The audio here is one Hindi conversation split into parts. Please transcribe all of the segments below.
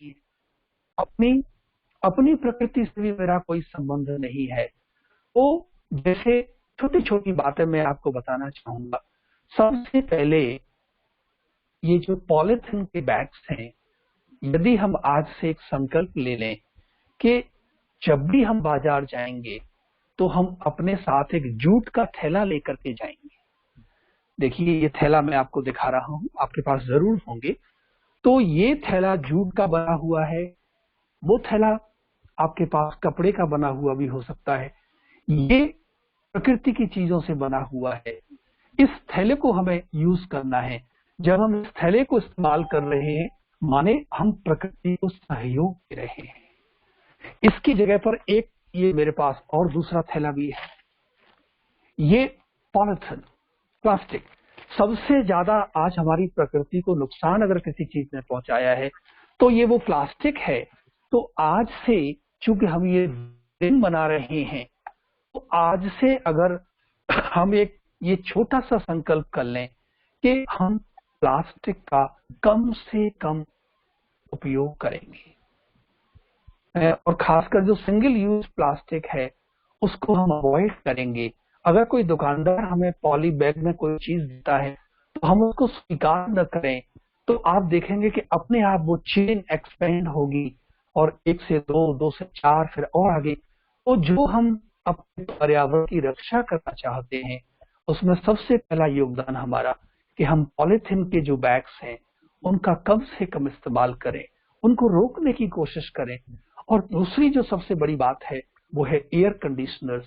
नहीं है। अपनी अपनी प्रकृति से भी मेरा कोई संबंध नहीं है। तो जैसे छोटी छोटी बातें मैं आपको बताना चाहूंगा। सबसे पहले ये जो पॉलिथीन के बैग्स हैं, यदि हम आज से एक संकल्प ले लें कि जब भी हम बाजार जाएंगे तो हम अपने साथ एक जूट का थैला लेकर के जाएंगे। देखिए ये थैला मैं आपको दिखा रहा हूं, आपके पास जरूर होंगे। तो ये थैला जूट का बना हुआ है, वो थैला आपके पास कपड़े का बना हुआ भी हो सकता है। ये प्रकृति की चीजों से बना हुआ है। इस थैले को हमें यूज करना है। जब हम इस थैले को इस्तेमाल कर रहे हैं, माने हम प्रकृति को सहयोग दे रहे हैं। इसकी जगह पर एक ये मेरे पास और दूसरा थैला भी है। ये पॉलिथीन, प्लास्टिक सबसे ज्यादा आज हमारी प्रकृति को नुकसान अगर किसी चीज ने पहुंचाया है तो ये वो प्लास्टिक है। तो आज से चूंकि हम ये दिन मना रहे हैं, तो आज से अगर हम एक ये छोटा सा संकल्प कर लें कि हम प्लास्टिक का कम से कम उपयोग करेंगे, और खासकर जो सिंगल यूज प्लास्टिक है उसको हम अवॉइड करेंगे। अगर कोई दुकानदार हमें पॉली बैग में कोई चीज देता है तो हम उसको स्वीकार न करें, तो आप देखेंगे कि अपने आप वो चेन एक्सपेंड होगी और 1 से 2, 2 से 4, फिर और आगे। तो जो हम अपने पर्यावरण की रक्षा करना चाहते हैं, उसमें सबसे पहला योगदान हमारा कि हम पॉलिथीन के जो बैग्स हैं उनका कम से कम इस्तेमाल करें, उनको रोकने की कोशिश करें। और दूसरी जो सबसे बड़ी बात है वो है एयर कंडीशनर्स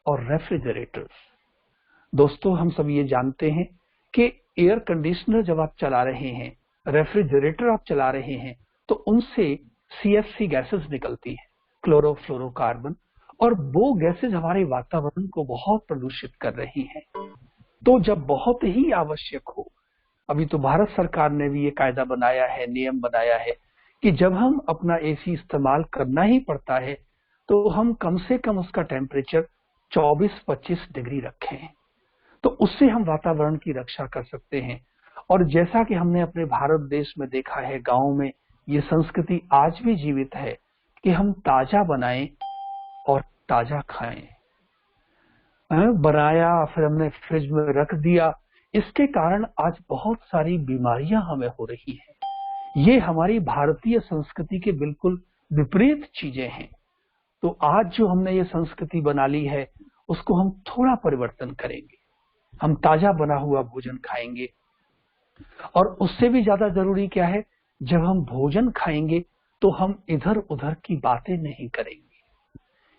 और रेफ्रिजरेटर्स। दोस्तों हम सब ये जानते हैं कि एयर कंडीशनर जब आप चला रहे हैं, रेफ्रिजरेटर आप चला रहे हैं, तो उनसे सीएफसी गैसेस निकलती है, क्लोरोफ्लोरोकार्बन, और वो गैसेस हमारे वातावरण को बहुत प्रदूषित कर रही हैं। तो जब बहुत ही आवश्यक हो, अभी तो भारत सरकार ने भी ये कायदा बनाया है, नियम बनाया है कि जब हम अपना एसी इस्तेमाल करना ही पड़ता है तो हम कम से कम उसका टेम्परेचर 24-25 डिग्री रखें। तो उससे हम वातावरण की रक्षा कर सकते हैं। और जैसा कि हमने अपने भारत देश में देखा है, गांव में ये संस्कृति आज भी जीवित है कि हम ताजा बनाएं और ताजा खाएं। बनाया फिर हमने फ्रिज में रख दिया, इसके कारण आज बहुत सारी बीमारियां हमें हो रही हैं। ये हमारी भारतीय संस्कृति के बिल्कुल विपरीत चीजें हैं। तो आज जो हमने ये संस्कृति बना ली है उसको हम थोड़ा परिवर्तन करेंगे। हम ताजा बना हुआ भोजन खाएंगे। और उससे भी ज्यादा जरूरी क्या है, जब हम भोजन खाएंगे तो हम इधर उधर की बातें नहीं करेंगे।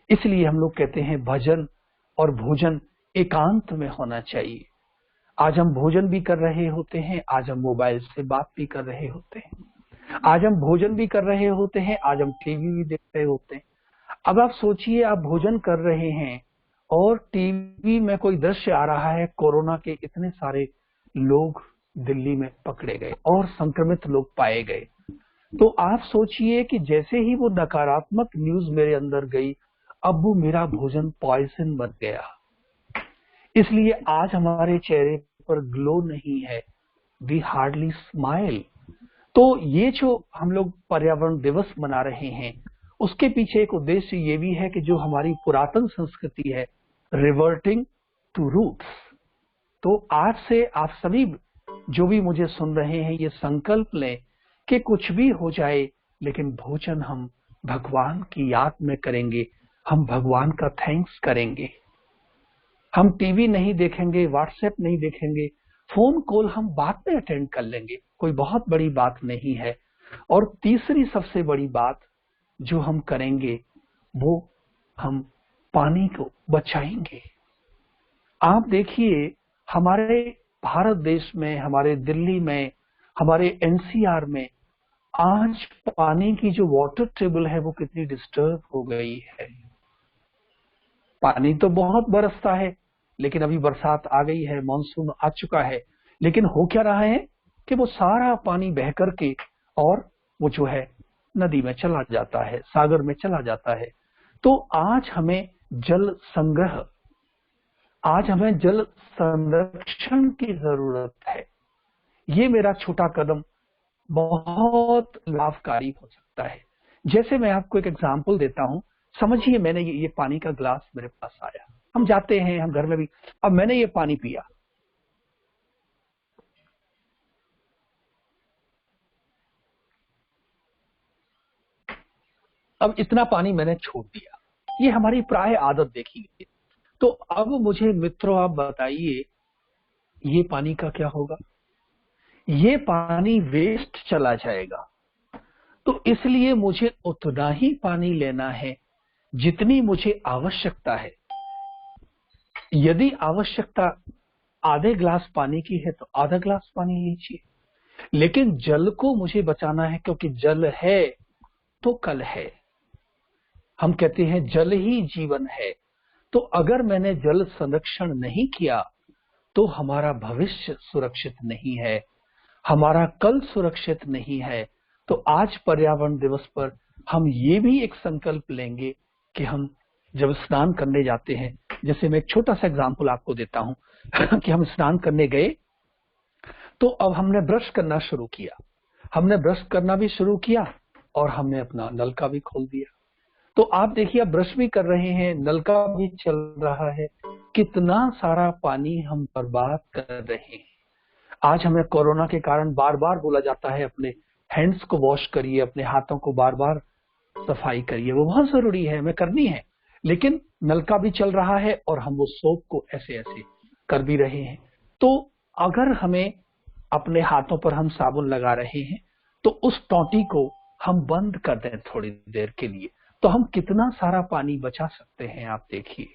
इसलिए हम लोग कहते हैं भजन और भोजन एकांत में होना चाहिए। आज हम भोजन भी कर रहे होते हैं, आज हम मोबाइल से बात भी कर रहे होते हैं, आज हम भोजन भी कर रहे होते हैं, आज हम टीवी भी देख रहे होते हैं। अब आप सोचिए, आप भोजन कर रहे हैं और टीवी में कोई दृश्य आ रहा है, कोरोना के इतने सारे लोग दिल्ली में पकड़े गए और संक्रमित लोग पाए गए। तो आप सोचिए कि जैसे ही वो नकारात्मक न्यूज मेरे अंदर गई, अब वो मेरा भोजन पॉइजन बन गया। इसलिए आज हमारे चेहरे पर ग्लो नहीं है, वी हार्डली स्माइल। तो ये जो हम लोग पर्यावरण दिवस मना रहे हैं, उसके पीछे एक उद्देश्य ये भी है कि जो हमारी पुरातन संस्कृति है, रिवर्टिंग टू रूट्स। तो आज से आप सभी जो भी मुझे सुन रहे हैं, ये संकल्प लें कि कुछ भी हो जाए लेकिन भोजन हम भगवान की याद में करेंगे, हम भगवान का थैंक्स करेंगे। हम टीवी नहीं देखेंगे, व्हाट्सएप नहीं देखेंगे, फोन कॉल हम बाद में अटेंड कर लेंगे, कोई बहुत बड़ी बात नहीं है। और तीसरी सबसे बड़ी बात जो हम करेंगे वो हम पानी को बचाएंगे। आप देखिए, हमारे भारत देश में, हमारे दिल्ली में, हमारे एनसीआर में आज पानी की जो वाटर टेबल है वो कितनी डिस्टर्ब हो गई है। पानी तो बहुत बरसता है, लेकिन अभी बरसात आ गई है, मानसून आ चुका है, लेकिन हो क्या रहा है कि वो सारा पानी बह करके और वो जो है नदी में चला जाता है, सागर में चला जाता है। तो आज हमें जल संग्रह, आज हमें जल संरक्षण की जरूरत है। ये मेरा छोटा कदम बहुत लाभकारी हो सकता है। जैसे मैं आपको एक एग्जांपल देता हूं, समझिए मैंने ये पानी का ग्लास मेरे पास आया, हम जाते हैं, हम घर में भी, अब मैंने ये पानी पिया, अब इतना पानी मैंने छोड़ दिया, ये हमारी प्राय आदत देखी गई। तो अब मुझे मित्रों आप बताइए, ये पानी का क्या होगा? ये पानी वेस्ट चला जाएगा। तो इसलिए मुझे उतना ही पानी लेना है जितनी मुझे आवश्यकता है। यदि आवश्यकता आधे ग्लास पानी की है तो आधा ग्लास पानी लीजिए, लेकिन जल को मुझे बचाना है, क्योंकि जल है तो कल है। हम कहते हैं जल ही जीवन है। तो अगर मैंने जल संरक्षण नहीं किया तो हमारा भविष्य सुरक्षित नहीं है, हमारा कल सुरक्षित नहीं है। तो आज पर्यावरण दिवस पर हम ये भी एक संकल्प लेंगे कि हम जब स्नान करने जाते हैं, जैसे मैं एक छोटा सा एग्जांपल आपको देता हूं कि हम स्नान करने गए, तो अब हमने ब्रश करना शुरू किया, हमने ब्रश करना भी शुरू किया और हमने अपना नल का भी खोल दिया। तो आप देखिए, आप ब्रश भी कर रहे हैं, नल का भी चल रहा है, कितना सारा पानी हम बर्बाद कर रहे हैं। आज हमें कोरोना के कारण बार बार बोला जाता है अपने हैंड्स को वॉश करिए, अपने हाथों को बार बार सफाई करिए, वो बहुत जरूरी है, हमें करनी है। लेकिन नल का भी चल रहा है और हम वो सोप को ऐसे ऐसे कर भी रहे हैं। तो अगर हमें अपने हाथों पर हम साबुन लगा रहे हैं तो उस टोंटी को हम बंद कर दें थोड़ी देर के लिए, तो हम कितना सारा पानी बचा सकते हैं। आप देखिए,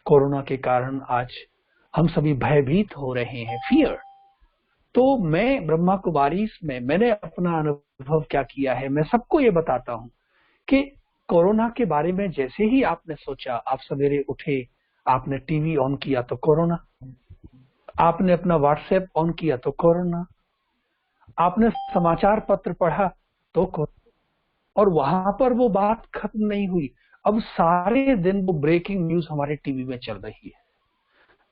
कोरोना के कारण आज हम सभी भयभीत हो रहे हैं, फियर। तो मैं ब्रह्मा कुमारी में मैंने अपना अनुभव क्या किया है, मैं सबको ये बताता हूं कि कोरोना के बारे में जैसे ही आपने सोचा, आप सवेरे उठे, आपने टीवी ऑन किया तो कोरोना, आपने अपना व्हाट्सएप ऑन किया तो कोरोना, आपने समाचार पत्र पढ़ा तो कोरोना, और वहां पर वो बात खत्म नहीं हुई। अब सारे दिन वो ब्रेकिंग न्यूज हमारे टीवी में चल रही है,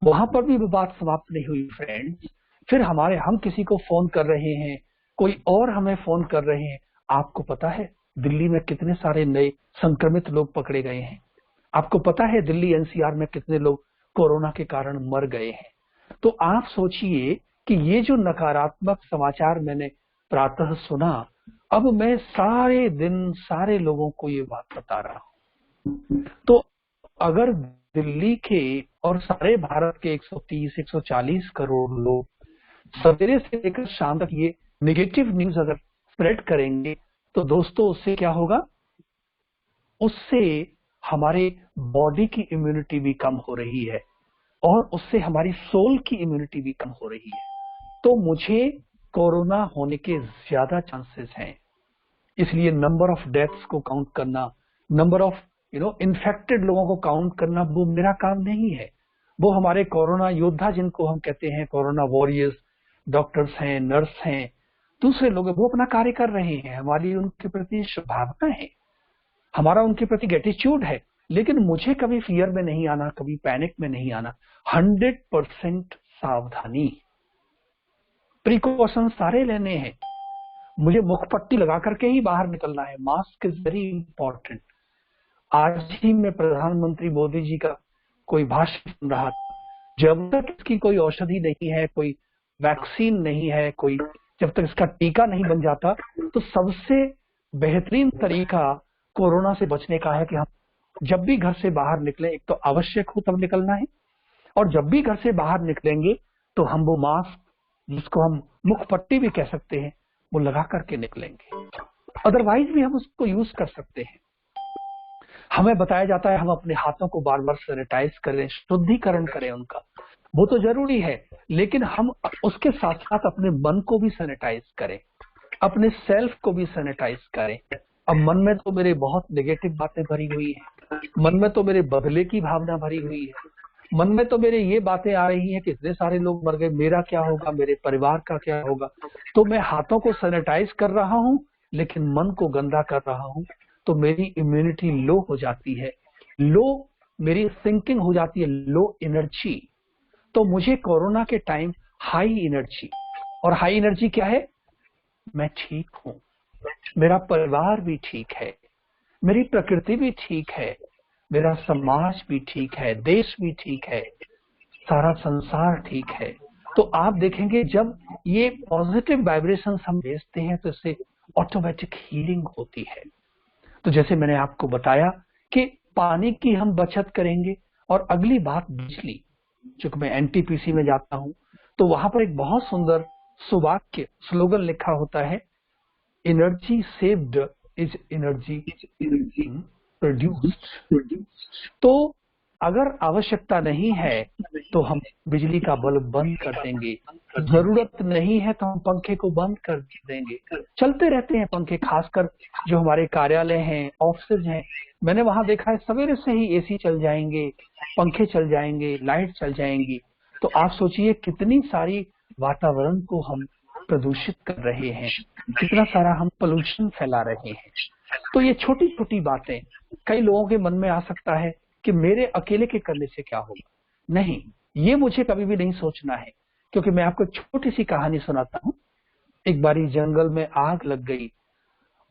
वहां पर भी वो बात समाप्त नहीं हुई फ्रेंड्स। फिर हम किसी को फोन कर रहे हैं, कोई और हमें फोन कर रहे हैं। आपको पता है दिल्ली में कितने सारे नए संक्रमित लोग पकड़े गए हैं? आपको पता है दिल्ली एनसीआर में कितने लोग कोरोना के कारण मर गए हैं? तो आप सोचिए कि ये जो नकारात्मक समाचार मैंने प्रातः सुना, अब मैं सारे दिन सारे लोगों को ये बात बता रहा हूं। तो अगर दिल्ली के और सारे भारत के 130-140 करोड़ लोग सवेरे से लेकर शाम तक ये नेगेटिव न्यूज अगर स्प्रेड करेंगे, तो दोस्तों उससे क्या होगा? उससे हमारे बॉडी की इम्यूनिटी भी कम हो रही है और उससे हमारी सोल की इम्यूनिटी भी कम हो रही है। तो मुझे कोरोना होने के ज्यादा चांसेस हैं, इसलिए नंबर ऑफ डेथ्स को काउंट करना, नंबर ऑफ इन्फेक्टेड लोगों को काउंट करना, वो मेरा काम नहीं है। वो हमारे कोरोना योद्धा, जिनको हम कहते हैं कोरोना वॉरियर्स, डॉक्टर्स हैं, नर्स हैं, दूसरे लोग, वो अपना कार्य कर रहे हैं। हमारी उनके प्रति शुभभावना है, हमारा उनके प्रति ग्रेटिट्यूड है। लेकिन मुझे कभी फियर में नहीं आना, कभी पैनिक में नहीं आना। 100% सावधानी, प्रिकॉशन सारे लेने हैं। मुझे मुखपट्टी लगा करके ही बाहर निकलना है। Mask is very important. आज ही मैं प्रधानमंत्री मोदी जी का कोई भाषण सुन रहा था। जब तक इसकी कोई औषधि नहीं है, कोई वैक्सीन नहीं है, कोई जब तक इसका टीका नहीं बन जाता, तो सबसे बेहतरीन तरीका कोरोना से बचने का है कि हम जब भी घर से बाहर निकलें, एक तो आवश्यक हो तब निकलना है, और जब भी घर से बाहर निकलेंगे तो हम वो मास्क, जिसको हम मुखपट्टी भी कह सकते हैं, वो लगा करके निकलेंगे। अदरवाइज भी हम उसको यूज कर सकते हैं। हमें बताया जाता है हम अपने हाथों को बार बार सैनिटाइज करें, शुद्धिकरण करें उनका, वो तो जरूरी है। लेकिन हम उसके साथ साथ अपने मन को भी सैनिटाइज करें, अपने सेल्फ को भी सैनिटाइज करें। अब मन में तो मेरे बहुत नेगेटिव बातें भरी हुई है, मन में तो मेरे बदले की भावना भरी हुई है, मन में तो मेरे ये बातें आ रही हैं कि इतने सारे लोग मर गए, मेरा क्या होगा, मेरे परिवार का क्या होगा। तो मैं हाथों को सैनिटाइज कर रहा हूं लेकिन मन को गंदा कर रहा हूं, तो मेरी इम्यूनिटी लो हो जाती है, लो मेरी थिंकिंग हो जाती है, लो एनर्जी। तो मुझे कोरोना के टाइम हाई एनर्जी, और हाई एनर्जी क्या है? मैं ठीक हूँ, मेरा परिवार भी ठीक है, मेरी प्रकृति भी ठीक है, मेरा समाज भी ठीक है, देश भी ठीक है, सारा संसार ठीक है। तो आप देखेंगे जब ये पॉजिटिव वाइब्रेशंस हम भेजते हैं तो इससे ऑटोमेटिक हीलिंग होती है। तो जैसे मैंने आपको बताया कि पानी की हम बचत करेंगे। और अगली बात बिजली, चूंकि मैं एनटीपीसी में जाता हूं तो वहां पर एक बहुत सुंदर सुवाक्य स्लोगन लिखा होता है, energy saved is energy produced. तो अगर आवश्यकता नहीं है तो हम बिजली का बल्ब बंद कर देंगे, जरूरत नहीं है तो हम पंखे को बंद कर देंगे। चलते रहते हैं पंखे, खासकर जो हमारे कार्यालय हैं, ऑफिस हैं, मैंने वहां देखा है सवेरे से ही एसी चल जाएंगे, पंखे चल जाएंगे, लाइट चल जाएंगी। तो आप सोचिए कितनी सारी वातावरण को हम प्रदूषित कर रहे हैं, कितना सारा हम पोल्यूशन फैला रहे हैं। तो ये छोटी छोटी बातें कई लोगों के मन में आ सकता है कि मेरे अकेले के करने से क्या होगा। नहीं, ये मुझे कभी भी नहीं सोचना है, क्योंकि मैं आपको छोटी सी कहानी सुनाता हूँ। एक बारी जंगल में आग लग गई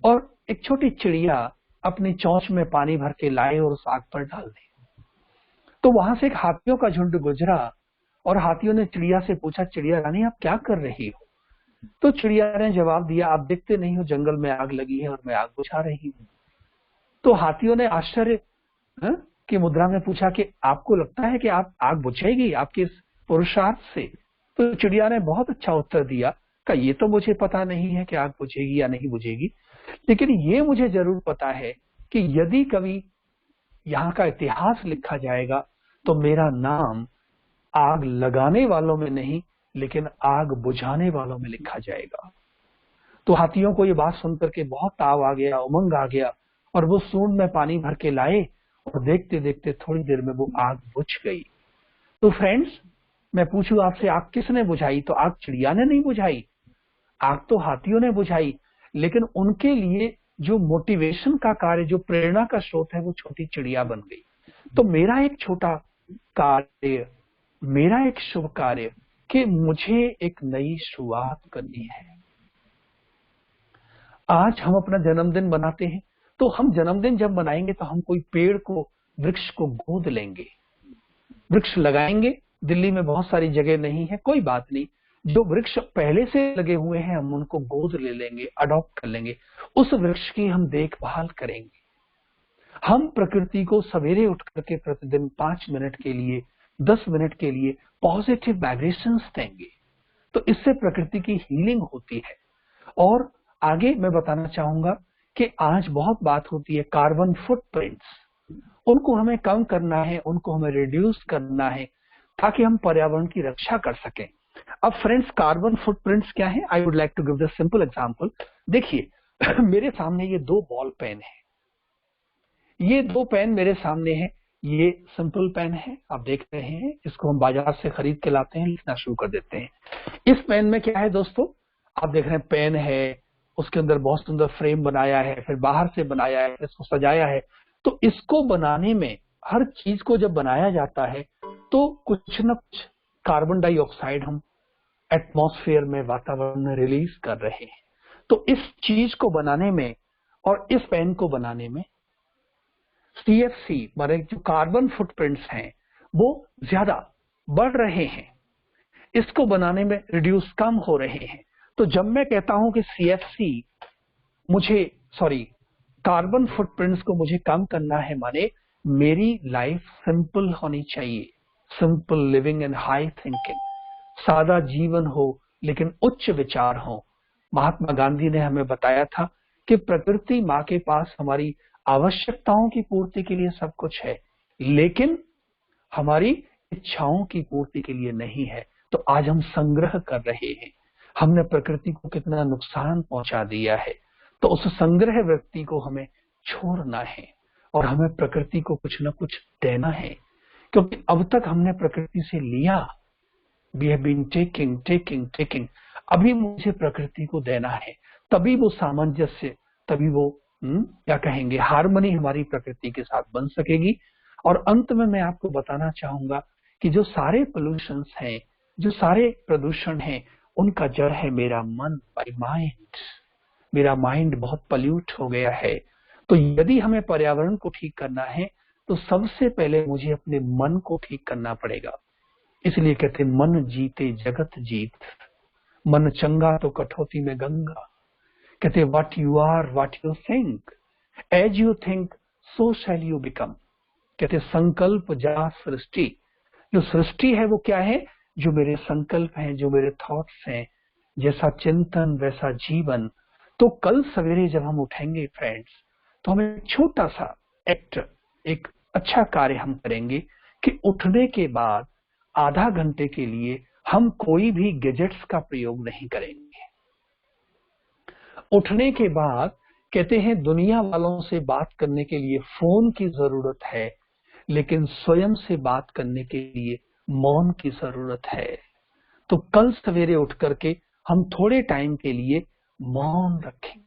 और एक छोटी चिड़िया अपनी चोंच में पानी भर के लाए और उस आग पर डाल दी। तो वहां से एक हाथियों का झुंड गुजरा और हाथियों ने चिड़िया से पूछा, चिड़िया रानी आप क्या कर रही हो? तो चिड़िया ने जवाब दिया, आप देखते नहीं हो जंगल में आग लगी है और मैं आग बुझा रही हूँ। तो हाथियों ने आश्चर्य की मुद्रा में पूछा कि आपको लगता है कि आप आग बुझेगी आपके इस पुरुषार्थ से? तो चिड़िया ने बहुत अच्छा उत्तर दिया, कि ये तो मुझे पता नहीं है कि आग बुझेगी या नहीं बुझेगी, लेकिन ये मुझे जरूर पता है कि यदि कभी यहाँ का इतिहास लिखा जाएगा तो मेरा नाम आग लगाने वालों में नहीं लेकिन आग बुझाने वालों में लिखा जाएगा। तो हाथियों को ये बात सुनकर के बहुत ताव आ गया, उमंग आ गया, और वो सूंड में पानी भर के लाए और देखते देखते थोड़ी देर में वो आग बुझ गई। तो फ्रेंड्स, मैं पूछूं आपसे, आग किसने बुझाई? तो आग चिड़िया ने नहीं बुझाई, आग तो हाथियों ने बुझाई, लेकिन उनके लिए जो मोटिवेशन का कार्य, जो प्रेरणा का स्रोत है, वो छोटी चिड़िया बन गई। तो मेरा एक छोटा कार्य, मेरा एक शुभ कार्य कि मुझे एक नई शुरुआत करनी है। आज हम अपना जन्मदिन मनाते हैं, तो हम जन्मदिन जब मनाएंगे तो हम कोई पेड़ को, वृक्ष को गोद लेंगे, वृक्ष लगाएंगे। दिल्ली में बहुत सारी जगह नहीं है, कोई बात नहीं, जो वृक्ष पहले से लगे हुए हैं हम उनको गोद ले लेंगे, अडॉप्ट कर लेंगे, उस वृक्ष की हम देखभाल करेंगे। हम प्रकृति को सवेरे उठ करके प्रतिदिन 5 मिनट के लिए, 10 मिनट के लिए पॉजिटिव वाइब्रेशंस देंगे, तो इससे प्रकृति की हीलिंग होती है। और आगे मैं बताना चाहूंगा कि आज बहुत बात होती है कार्बन फुटप्रिंट्स, उनको हमें कम करना है, उनको हमें रिड्यूस करना है, ताकि हम पर्यावरण की रक्षा कर सकें। अब फ्रेंड्स, कार्बन फुटप्रिंट्स क्या है? I would like to give the simple example. देखिए मेरे सामने ये 2 बॉल पेन है, ये 2 पेन मेरे सामने है। ये सिंपल पेन है, आप देख रहे हैं, इसको हम बाजार से खरीद के लाते हैं, लिखना शुरू कर देते हैं। इस पेन में क्या है दोस्तों? आप देख रहे हैं पेन है, उसके अंदर बहुत सुंदर फ्रेम बनाया है, फिर बाहर से बनाया है, इसको सजाया है। तो इसको बनाने में, हर चीज को जब बनाया जाता है तो कुछ न कुछ कार्बन डाइऑक्साइड हम एटमॉस्फेयर में, वातावरण में रिलीज कर रहे हैं। तो इस चीज को बनाने में और इस पेन को बनाने में CFC माने जो कार्बन फुटप्रिंट्स हैं वो ज्यादा बढ़ रहे हैं, इसको बनाने में रिड्यूस कम हो रहे हैं। तो जब मैं कहता हूं कि CFC कार्बन फुटप्रिंट्स को मुझे कम करना है, माने मेरी लाइफ सिंपल होनी चाहिए, simple living and high thinking, सादा जीवन हो लेकिन उच्च विचार हो। महात्मा गांधी ने हमें बताया था कि प्रकृति माँ के पास हमारी आवश्यकताओं की पूर्ति के लिए सब कुछ है, लेकिन हमारी इच्छाओं की पूर्ति के लिए नहीं है। तो आज हम संग्रह कर रहे हैं, हमने प्रकृति को कितना नुकसान पहुंचा दिया है। तो उस संग्रह व्यक्ति को हमें छोड़ना है और हमें प्रकृति को कुछ न कुछ देना है, क्योंकि अब तक हमने प्रकृति से लिया, वी हैव बीन टेकिंग। अभी मुझे प्रकृति को देना है, तभी वो सामंजस्य, तभी वो क्या कहेंगे, हार्मनी हमारी प्रकृति के साथ बन सकेगी। और अंत में मैं आपको बताना चाहूंगा कि जो सारे पोल्यूशंस हैं, जो सारे प्रदूषण हैं, उनका जड़ है मेरा मन, माई माइंड। मेरा माइंड बहुत पल्यूट हो गया है। तो यदि हमें पर्यावरण को ठीक करना है तो सबसे पहले मुझे अपने मन को ठीक करना पड़ेगा। इसलिए कहते मन जीते जगत जीत, मन चंगा तो कठौती में गंगा। कहते what you are what you think, as you think so shall you become. कहते संकल्प जा सृष्टि। जो सृष्टि है वो क्या है? जो मेरे संकल्प हैं, जो मेरे थॉट्स हैं, जैसा चिंतन वैसा जीवन। तो कल सवेरे जब हम उठेंगे फ्रेंड्स, तो हम एक छोटा सा एक्ट, एक अच्छा कार्य हम करेंगे कि उठने के बाद आधा घंटे के लिए हम कोई भी गैजेट्स का प्रयोग नहीं करेंगे। उठने के बाद कहते हैं दुनिया वालों से बात करने के लिए फोन की जरूरत है, लेकिन स्वयं से बात करने के लिए मौन की जरूरत है। तो कल सवेरे उठ करके हम थोड़े टाइम के लिए मौन रखेंगे।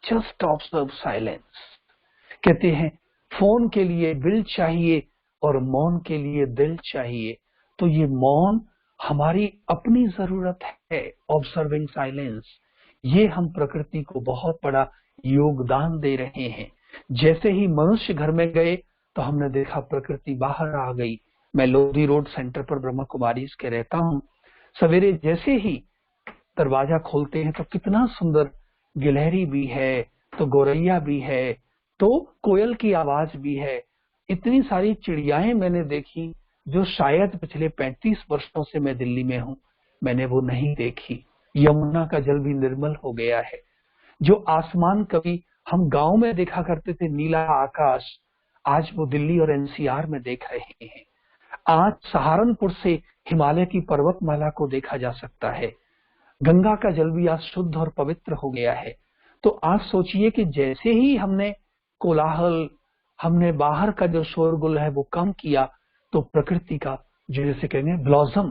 Just observe silence. कहते हैं फोन के लिए बिल चाहिए और मौन के लिए दिल चाहिए। तो ये मौन हमारी अपनी जरूरत है। ऑब्जर्विंग साइलेंस, ये हम प्रकृति को बहुत बड़ा योगदान दे रहे हैं। जैसे ही मनुष्य घर में गए तो हमने देखा प्रकृति बाहर आ गई। मैं लोधी रोड सेंटर पर ब्रह्मा कुमारीज के रहता हूँ। सवेरे जैसे ही दरवाजा खोलते हैं तो कितना सुंदर गिलहरी भी है, तो गौरैया भी है, तो कोयल की आवाज भी है। इतनी सारी चिड़ियाएं मैंने देखी जो शायद पिछले 35 वर्षों से मैं दिल्ली में हूँ मैंने वो नहीं देखी। यमुना का जल भी निर्मल हो गया है। जो आसमान कभी हम गांव में देखा करते थे, नीला आकाश, आज वो दिल्ली और एनसीआर में देख रहे हैं। आज सहारनपुर से हिमालय की पर्वतमाला को देखा जा सकता है। गंगा का जल भी आज शुद्ध और पवित्र हो गया है। तो आज सोचिए कि जैसे ही हमने कोलाहल, हमने बाहर का जो शोरगुल है वो कम किया, तो प्रकृति का जो जैसे कहेंगे ब्लॉसम,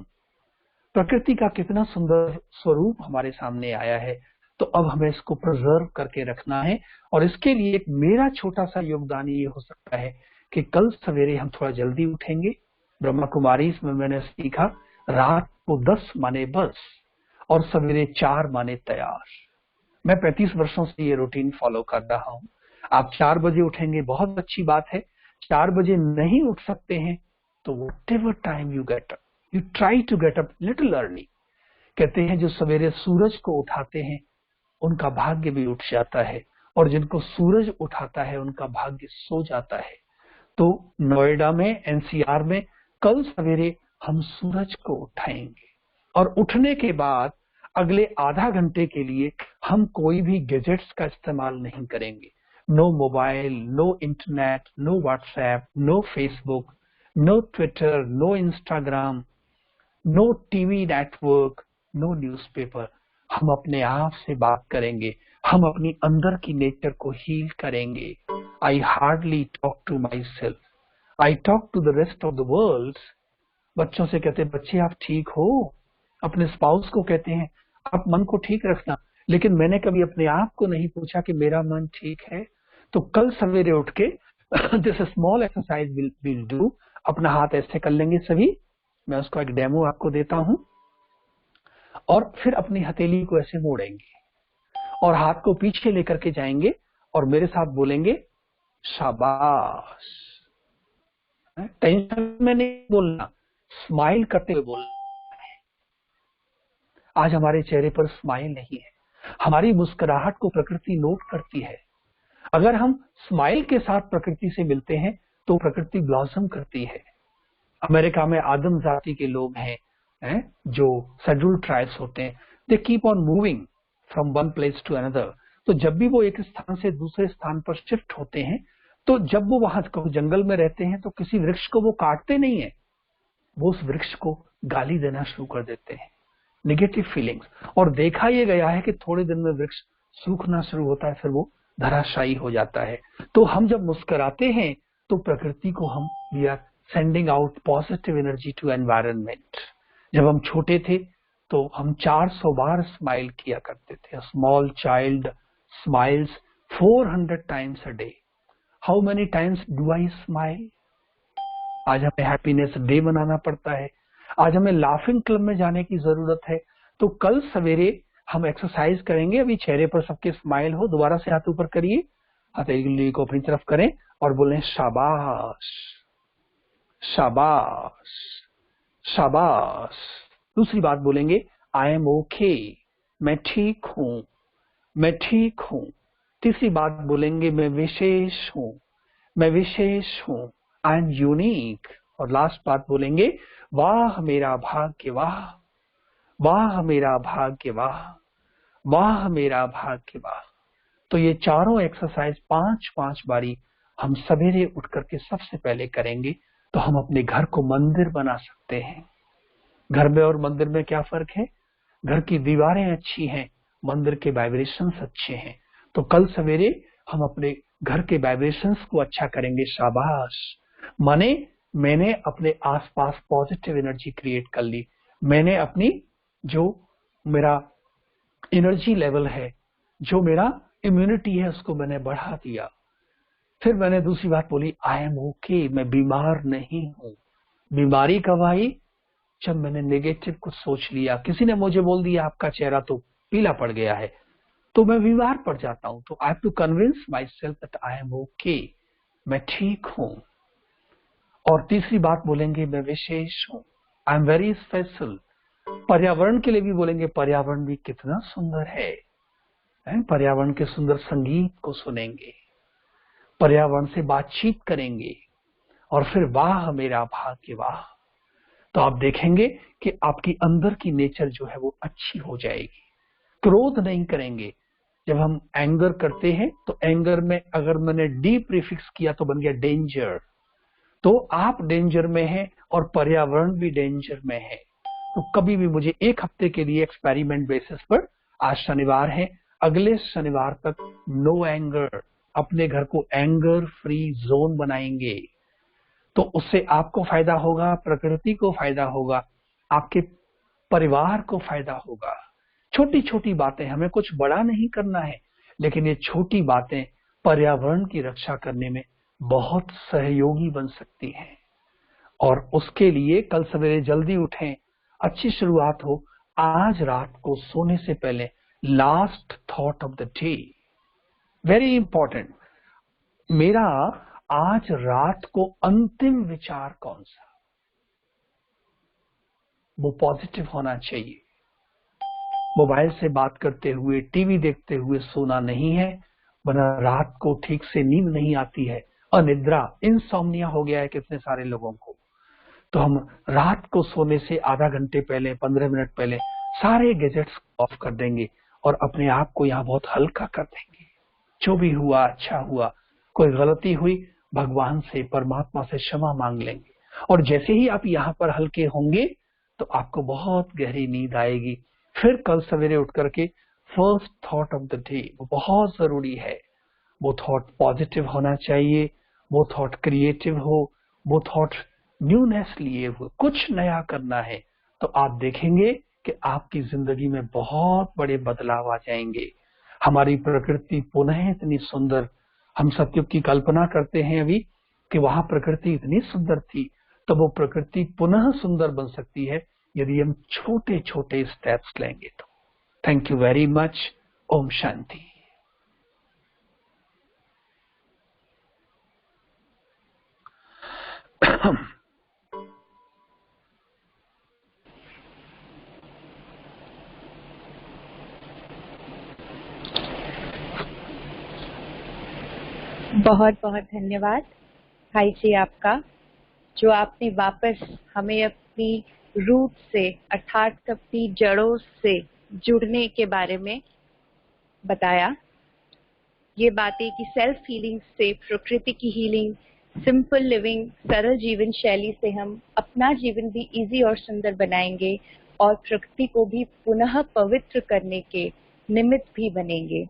प्रकृति का कितना सुंदर स्वरूप हमारे सामने आया है। तो अब हमें इसको प्रिजर्व करके रखना है। और इसके लिए एक मेरा छोटा सा योगदान ये हो सकता है कि कल सवेरे हम थोड़ा जल्दी उठेंगे। ब्रह्मा कुमारी में मैंने सीखा रात को 10 माने बस और सवेरे 4 माने तैयार। मैं 35 वर्षों से ये रूटीन फॉलो कर रहा हूँ। आप 4 बजे उठेंगे बहुत अच्छी बात है। 4 बजे नहीं उठ सकते हैं तो whatever time you get up, you try to get up little early। कहते हैं जो सवेरे सूरज को उठाते हैं उनका भाग्य भी उठ जाता है, और जिनको सूरज उठाता है उनका भाग्य सो जाता है। तो नोएडा में, एनसीआर में कल सवेरे हम सूरज को उठाएंगे और उठने के बाद अगले आधा घंटे के लिए हम कोई भी गैजेट्स का इस्तेमाल नहीं करेंगे। No mobile, no internet, no WhatsApp, no Facebook, no Twitter, no Instagram, no TV network, no newspaper. हम अपने आप से बात करेंगे, हम अपनी अंदर की नेचर को हील करेंगे। I hardly talk to myself, I talk to the rest of the world. बच्चों से कहते हैं बच्चे आप ठीक हो, अपने स्पाउस को कहते हैं आप मन को ठीक रखना, लेकिन मैंने कभी अपने आप को नहीं पूछा कि मेरा मन ठीक है। तो कल सवेरे उठ के this small exercise will do. अपना हाथ ऐसे कर लेंगे सभी, मैं उसका एक डेमो आपको देता हूं, और फिर अपनी हथेली को ऐसे मोड़ेंगे और हाथ को पीछे लेकर के जाएंगे और मेरे साथ बोलेंगे शाबाश। टेंशन में नहीं बोलना, स्माइल करते हुए बोलना। आज हमारे चेहरे पर स्माइल नहीं है। हमारी मुस्कुराहट को प्रकृति नोट करती है। अगर हम स्माइल के साथ प्रकृति से मिलते हैं तो प्रकृति ब्लॉसम करती है। अमेरिका में आदम जाति के लोग हैं, जो शेड्यूल्ड ट्राइब्स होते हैं, they keep on moving from one place to another. तो जब भी वो एक स्थान से दूसरे स्थान पर शिफ्ट होते हैं, तो जब वो वहां जंगल में रहते हैं तो किसी वृक्ष को वो काटते नहीं है, वो उस वृक्ष को गाली देना शुरू कर देते हैं, निगेटिव फीलिंग्स। और देखा यह गया है कि थोड़े दिन में वृक्ष सूखना शुरू होता है, फिर वो धराशायी हो जाता है। तो हम जब मुस्कुराते हैं तो प्रकृति को हम we are sending out positive energy to environment. जब हम छोटे थे तो हम 400 बार स्माइल किया करते थे। Small child smiles 400 times a day. How many times do I smile? आज हमें हैप्पीनेस डे मनाना पड़ता है। आज हमें लाफिंग क्लब में जाने की जरूरत है। तो कल सवेरे हम एक्सरसाइज करेंगे। अभी चेहरे पर सबके स्माइल हो, दोबारा से हाथ ऊपर करिए, हथेली को अपनी तरफ करें और बोलें शाबाश शाबाश शाबाश। दूसरी बात बोलेंगे आई एम ओके, मैं ठीक हूं, मैं ठीक हूं। तीसरी बात बोलेंगे मैं विशेष हूं, मैं विशेष हूं, आई एम यूनिक। और लास्ट बात बोलेंगे वाह मेरा भाग्य वाह, वाह मेरा भाग्य वाह, वाह मेरा भाग्य वाह। तो ये चारों एक्सरसाइज 5-5 बारी हम सवेरे उठ करके सबसे पहले करेंगे, तो हम अपने घर को मंदिर बना सकते हैं। घर में और मंदिर में क्या फर्क है? घर की दीवारें अच्छी हैं, मंदिर के वाइब्रेशंस अच्छे हैं। तो कल सवेरे हम अपने घर के वाइब्रेशंस को अच्छा करेंगे। शाबाश माने मैंने अपने आसपास पॉजिटिव एनर्जी क्रिएट कर ली, मैंने अपनी जो मेरा एनर्जी लेवल है, जो मेरा इम्यूनिटी है, उसको मैंने बढ़ा दिया। फिर मैंने दूसरी बात बोली आई एम ओके, मैं बीमार नहीं हूं। बीमारी कब आई? जब मैंने नेगेटिव कुछ सोच लिया। किसी ने मुझे बोल दिया आपका चेहरा तो पीला पड़ गया है, तो मैं बीमार पड़ जाता हूं। तो I have to convince myself that I am okay, मैं ठीक हूं। और तीसरी बात बोलेंगे मैं विशेष हूं, आई एम वेरी स्पेशल। पर्यावरण के लिए भी बोलेंगे पर्यावरण भी कितना सुंदर है, पर्यावरण के सुंदर संगीत को सुनेंगे, पर्यावरण से बातचीत करेंगे, और फिर वाह मेरा भाग्य वाह। तो आप देखेंगे कि आपकी अंदर की नेचर जो है वो अच्छी हो जाएगी। क्रोध नहीं करेंगे। जब हम एंगर करते हैं तो एंगर में अगर मैंने डी प्रीफिक्स किया तो बन गया डेंजर। तो आप डेंजर में हैं और पर्यावरण भी डेंजर में है। तो कभी भी मुझे एक हफ्ते के लिए एक्सपेरिमेंट बेसिस पर, आज शनिवार है, अगले शनिवार तक नो एंगर, अपने घर को एंगर फ्री जोन बनाएंगे। तो उससे आपको फायदा होगा, प्रकृति को फायदा होगा, आपके परिवार को फायदा होगा। छोटी छोटी बातें, हमें कुछ बड़ा नहीं करना है, लेकिन ये छोटी बातें पर्यावरण की रक्षा करने में बहुत सहयोगी बन सकती हैं। और उसके लिए कल सवेरे जल्दी उठें, अच्छी शुरुआत हो। आज रात को सोने से पहले last thought of the day, very important, मेरा आज रात को अंतिम विचार कौन सा, वो पॉजिटिव होना चाहिए। मोबाइल से बात करते हुए, टीवी देखते हुए सोना नहीं है, वरना रात को ठीक से नींद नहीं आती है, अनिद्रा, इंसोम्निया हो गया है कितने सारे लोगों को। तो हम रात को सोने से आधा घंटे पहले, 15 मिनट पहले सारे गैजेट्स ऑफ कर देंगे और अपने आप को यहाँ बहुत हल्का कर देंगे। जो भी हुआ अच्छा हुआ, कोई गलती हुई भगवान से, परमात्मा से क्षमा मांग लेंगे। और जैसे ही आप यहाँ पर हल्के होंगे तो आपको बहुत गहरी नींद आएगी। फिर कल सवेरे उठ करके first thought of the day, वो बहुत जरूरी है। वो थॉट पॉजिटिव होना चाहिए, वो थॉट क्रिएटिव हो, वो थॉट न्यूनेस लिए हुए, कुछ नया करना है। तो आप देखेंगे कि आपकी जिंदगी में बहुत बड़े बदलाव आ जाएंगे। हमारी प्रकृति पुनः इतनी सुंदर, हम सतयुग की कल्पना करते हैं अभी कि वहां प्रकृति इतनी सुंदर थी, तो वो प्रकृति पुनः सुंदर बन सकती है यदि हम छोटे छोटे स्टेप्स लेंगे तो। Thank you very much. Om Shanti. बहुत बहुत धन्यवाद भाई जी आपका, जो आपने वापस हमें अपनी रूट से अर्थात अपनी जड़ों से जुड़ने के बारे में बताया। ये बातें कि सेल्फ हीलिंग से प्रकृति की हीलिंग, सिंपल लिविंग, सरल जीवन शैली से हम अपना जीवन भी इजी और सुंदर बनाएंगे और प्रकृति को भी पुनः पवित्र करने के निमित्त भी बनेंगे।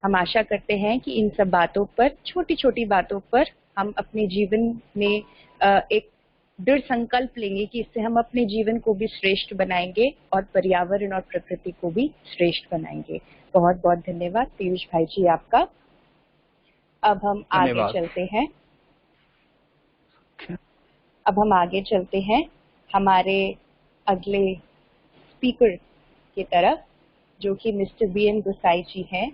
हम आशा करते हैं कि इन सब बातों पर, छोटी छोटी बातों पर हम अपने जीवन में एक दृढ़ संकल्प लेंगे कि इससे हम अपने जीवन को भी श्रेष्ठ बनाएंगे और पर्यावरण और प्रकृति को भी श्रेष्ठ बनाएंगे। बहुत बहुत धन्यवाद पीयूष भाई जी आपका। अब हम आगे चलते हैं। हमारे अगले स्पीकर की तरफ, जो कि मिस्टर B.N. Gusai जी हैं।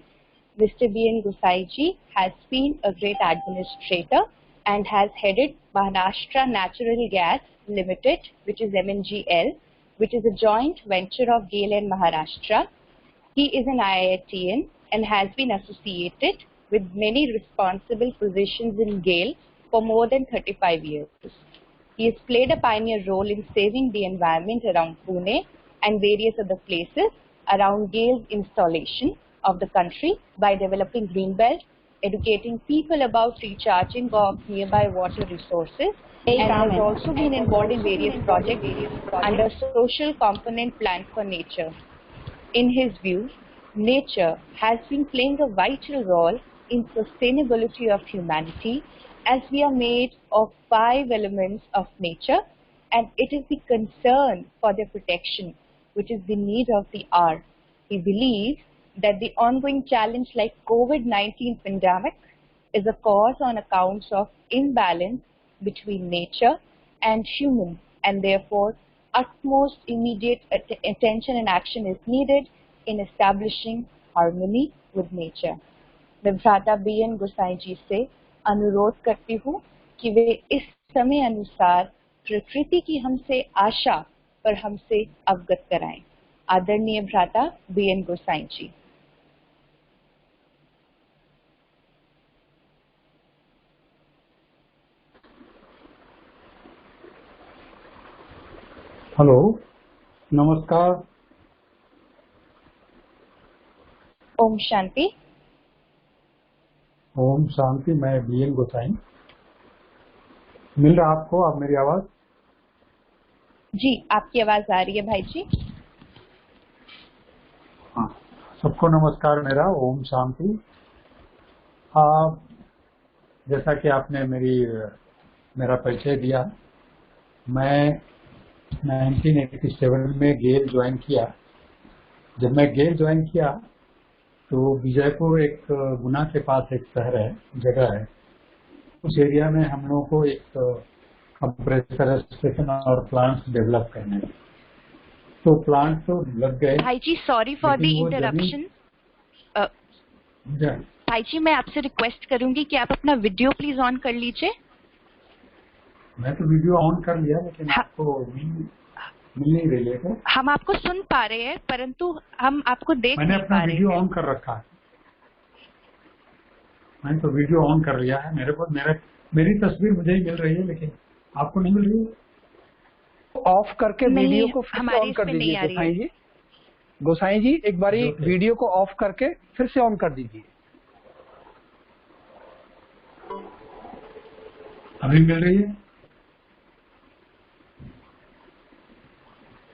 Mr. B.N. Gusai ji has been a great administrator and has headed Maharashtra Natural Gas Limited, which is MNGL, which is a joint venture of GAIL and Maharashtra. He is an IITian and has been associated with many responsible positions in GAIL for more than 35 years. He has played a pioneer role in saving the environment around Pune and various other places around GAIL's installation of the country by developing green belt, educating people about recharging of nearby water resources, and has also been involved in various projects under social component plan for nature. In his view, nature has been playing a vital role in sustainability of humanity, as we are made of 5 elements of nature, and it is the concern for their protection which is the need of the hour. He believes that the ongoing challenge like COVID-19 pandemic is a cause on accounts of imbalance between nature and human, and therefore utmost immediate attention and action is needed in establishing harmony with nature. मैं भ्राता B.N. Gusai जी से अनुरोध करती हूँ कि वे इस समय अनुसार प्रकृति की हमसे आशा पर हमसे अवगत कराएं। आदरणीय भ्राता B.N. Gusai जी। हेलो, नमस्कार। ओम शांति। ओम शांति। मैं B.N. Gusai। मिल रहा आपको? आप मेरी आवाज? जी, आपकी आवाज आ रही है भाई जी। हाँ, सबको नमस्कार मेरा। ओम शांति। जैसा कि आपने मेरा परिचय दिया, मैं 1987 में गेल ज्वाइन किया। जब मैं गेल ज्वाइन किया तो विजयपुर एक गुना के पास एक शहर है, जगह है, उस एरिया में हम लोगों को एक कंप्रेसर स्टेशन और प्लांट्स डेवलप करने हैं। तो प्लांट तो लग गए। भाई जी, सॉरी फॉर द इंटरप्शन। भाई जी, मैं आपसे रिक्वेस्ट करूंगी कि आप अपना वीडियो प्लीज ऑन कर लीजिए। मैं तो वीडियो ऑन कर लिया, लेकिन आपको मिल नहीं रही है क्या? हम आपको सुन पा रहे हैं, परंतु हम आपको देख नहीं पा रहे हैं। मैंने अपना वीडियो ऑन कर रखा है। मैंने तो वीडियो ऑन कर लिया है। मेरी तस्वीर मुझे ही मिल रही है, लेकिन आपको नहीं मिल रही है। ऑफ करके वीडियो को फिर से ऑन कर दीजिए गोसाई जी। गोसाई जी, एक बारी वीडियो को ऑफ करके फिर से ऑन कर दीजिए। अभी मिल रही है?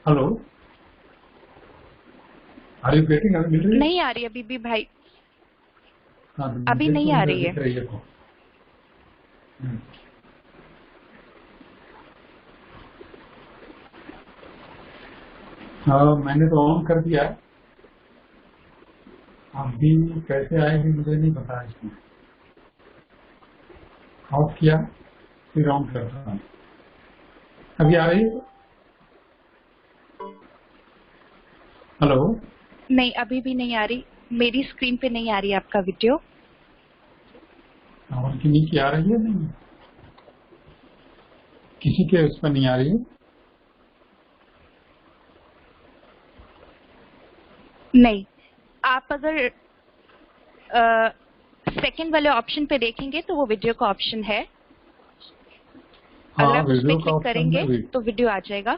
Hello, are you getting? अभी मिल रही है? नहीं आ रही अभी भी भाई। अभी नहीं आ रही है। मैंने तो ऑन कर दिया। अभी कैसे आएगी मुझे नहीं पता। इसमें ऑफ किया फिर ऑन कर रहा हूँ। अभी आ रही है? हेलो। नहीं, अभी भी नहीं आ रही। मेरी स्क्रीन पे नहीं आ रही आपका वीडियो। और की नीचे आ रही है? नहीं, किसी के उस पर नहीं आ रही है। नहीं, आप अगर सेकंड वाले ऑप्शन पे देखेंगे तो वो वीडियो का ऑप्शन है। अगर आप उस पे क्लिक करेंगे तो वीडियो आ जाएगा।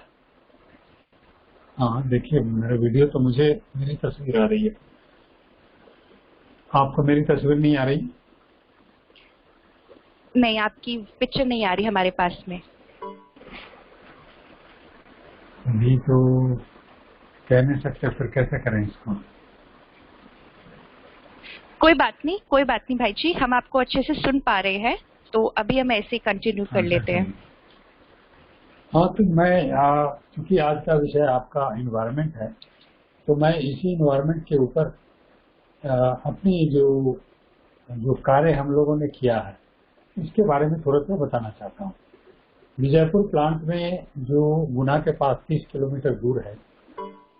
हाँ, देखिए मेरा वीडियो तो मेरी तस्वीर आ रही है। आपको मेरी तस्वीर नहीं आ रही? नहीं, आपकी पिक्चर नहीं आ रही हमारे पास में। अभी तो कह नहीं सकते, फिर कैसे करें इसको? कोई बात नहीं भाई जी, हम आपको अच्छे से सुन पा रहे हैं, तो अभी हम ऐसे ही कंटिन्यू कर लेते हैं। हाँ, तो मैं क्योंकि आज का विषय आपका एनवायरनमेंट है, तो मैं इसी एनवायरनमेंट के ऊपर अपनी जो कार्य हम लोगों ने किया है इसके बारे में थोड़ा सा बताना चाहता हूँ। विजयपुर प्लांट में जो गुना के पास 30 किलोमीटर दूर है,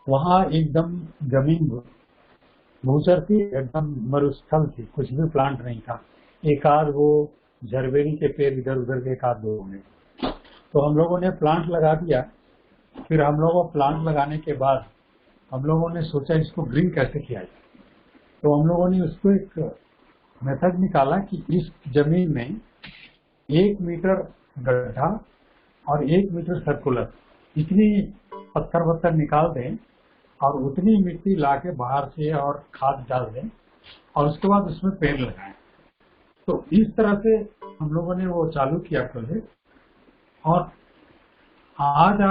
वहाँ एकदम जमीन भूसर थी, एकदम मरुस्थल थी, कुछ भी प्लांट नहीं था। एक आध वो झरबेरी के पेड़ इधर उधर के एक आध दो होंगे। तो हम लोगों ने प्लांट लगा दिया। फिर हम लोगों को प्लांट लगाने के बाद हम लोगों ने सोचा इसको ग्रीन कैसे किया जाए। तो हम लोगों ने उसको एक मेथड निकाला कि इस जमीन में 1 मीटर गड्ढा और 1 मीटर सर्कुलर, इतनी पत्थर वत्थर निकाल दें और उतनी मिट्टी लाके बाहर से और खाद डाल दें और उसके बाद उसमें पेड़ लगाएं। तो इस तरह से हम लोगों ने वो चालू किया प्रोजेक्ट। और आज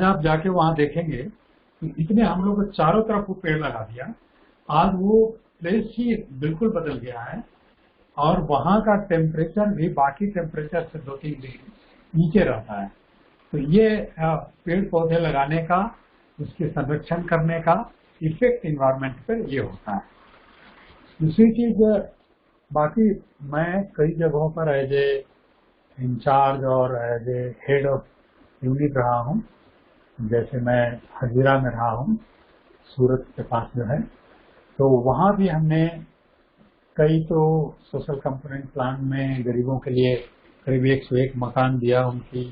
आप जाके वहां देखेंगे कि इतने हम लोग चारों तरफ वो पेड़ लगा दिया। आज वो प्लेस ही बिल्कुल बदल गया है और वहां का टेम्परेचर भी बाकी टेम्परेचर से 2-3 डिग्री नीचे रहता है। तो ये पेड़ पौधे लगाने का, उसके संरक्षण करने का इफेक्ट इन्वायरमेंट पर ये होता है। दूसरी चीज, बाकी मैं कई जगहों पर एज ए इंचार्ज और as a head of unit रहा हूँ। जैसे मैं हजीरा में रहा हूँ, सूरत के पास जो है, तो वहाँ भी हमने कई तो सोशल कंपोनेंट प्लान में गरीबों के लिए करीब 101 मकान दिया, उनकी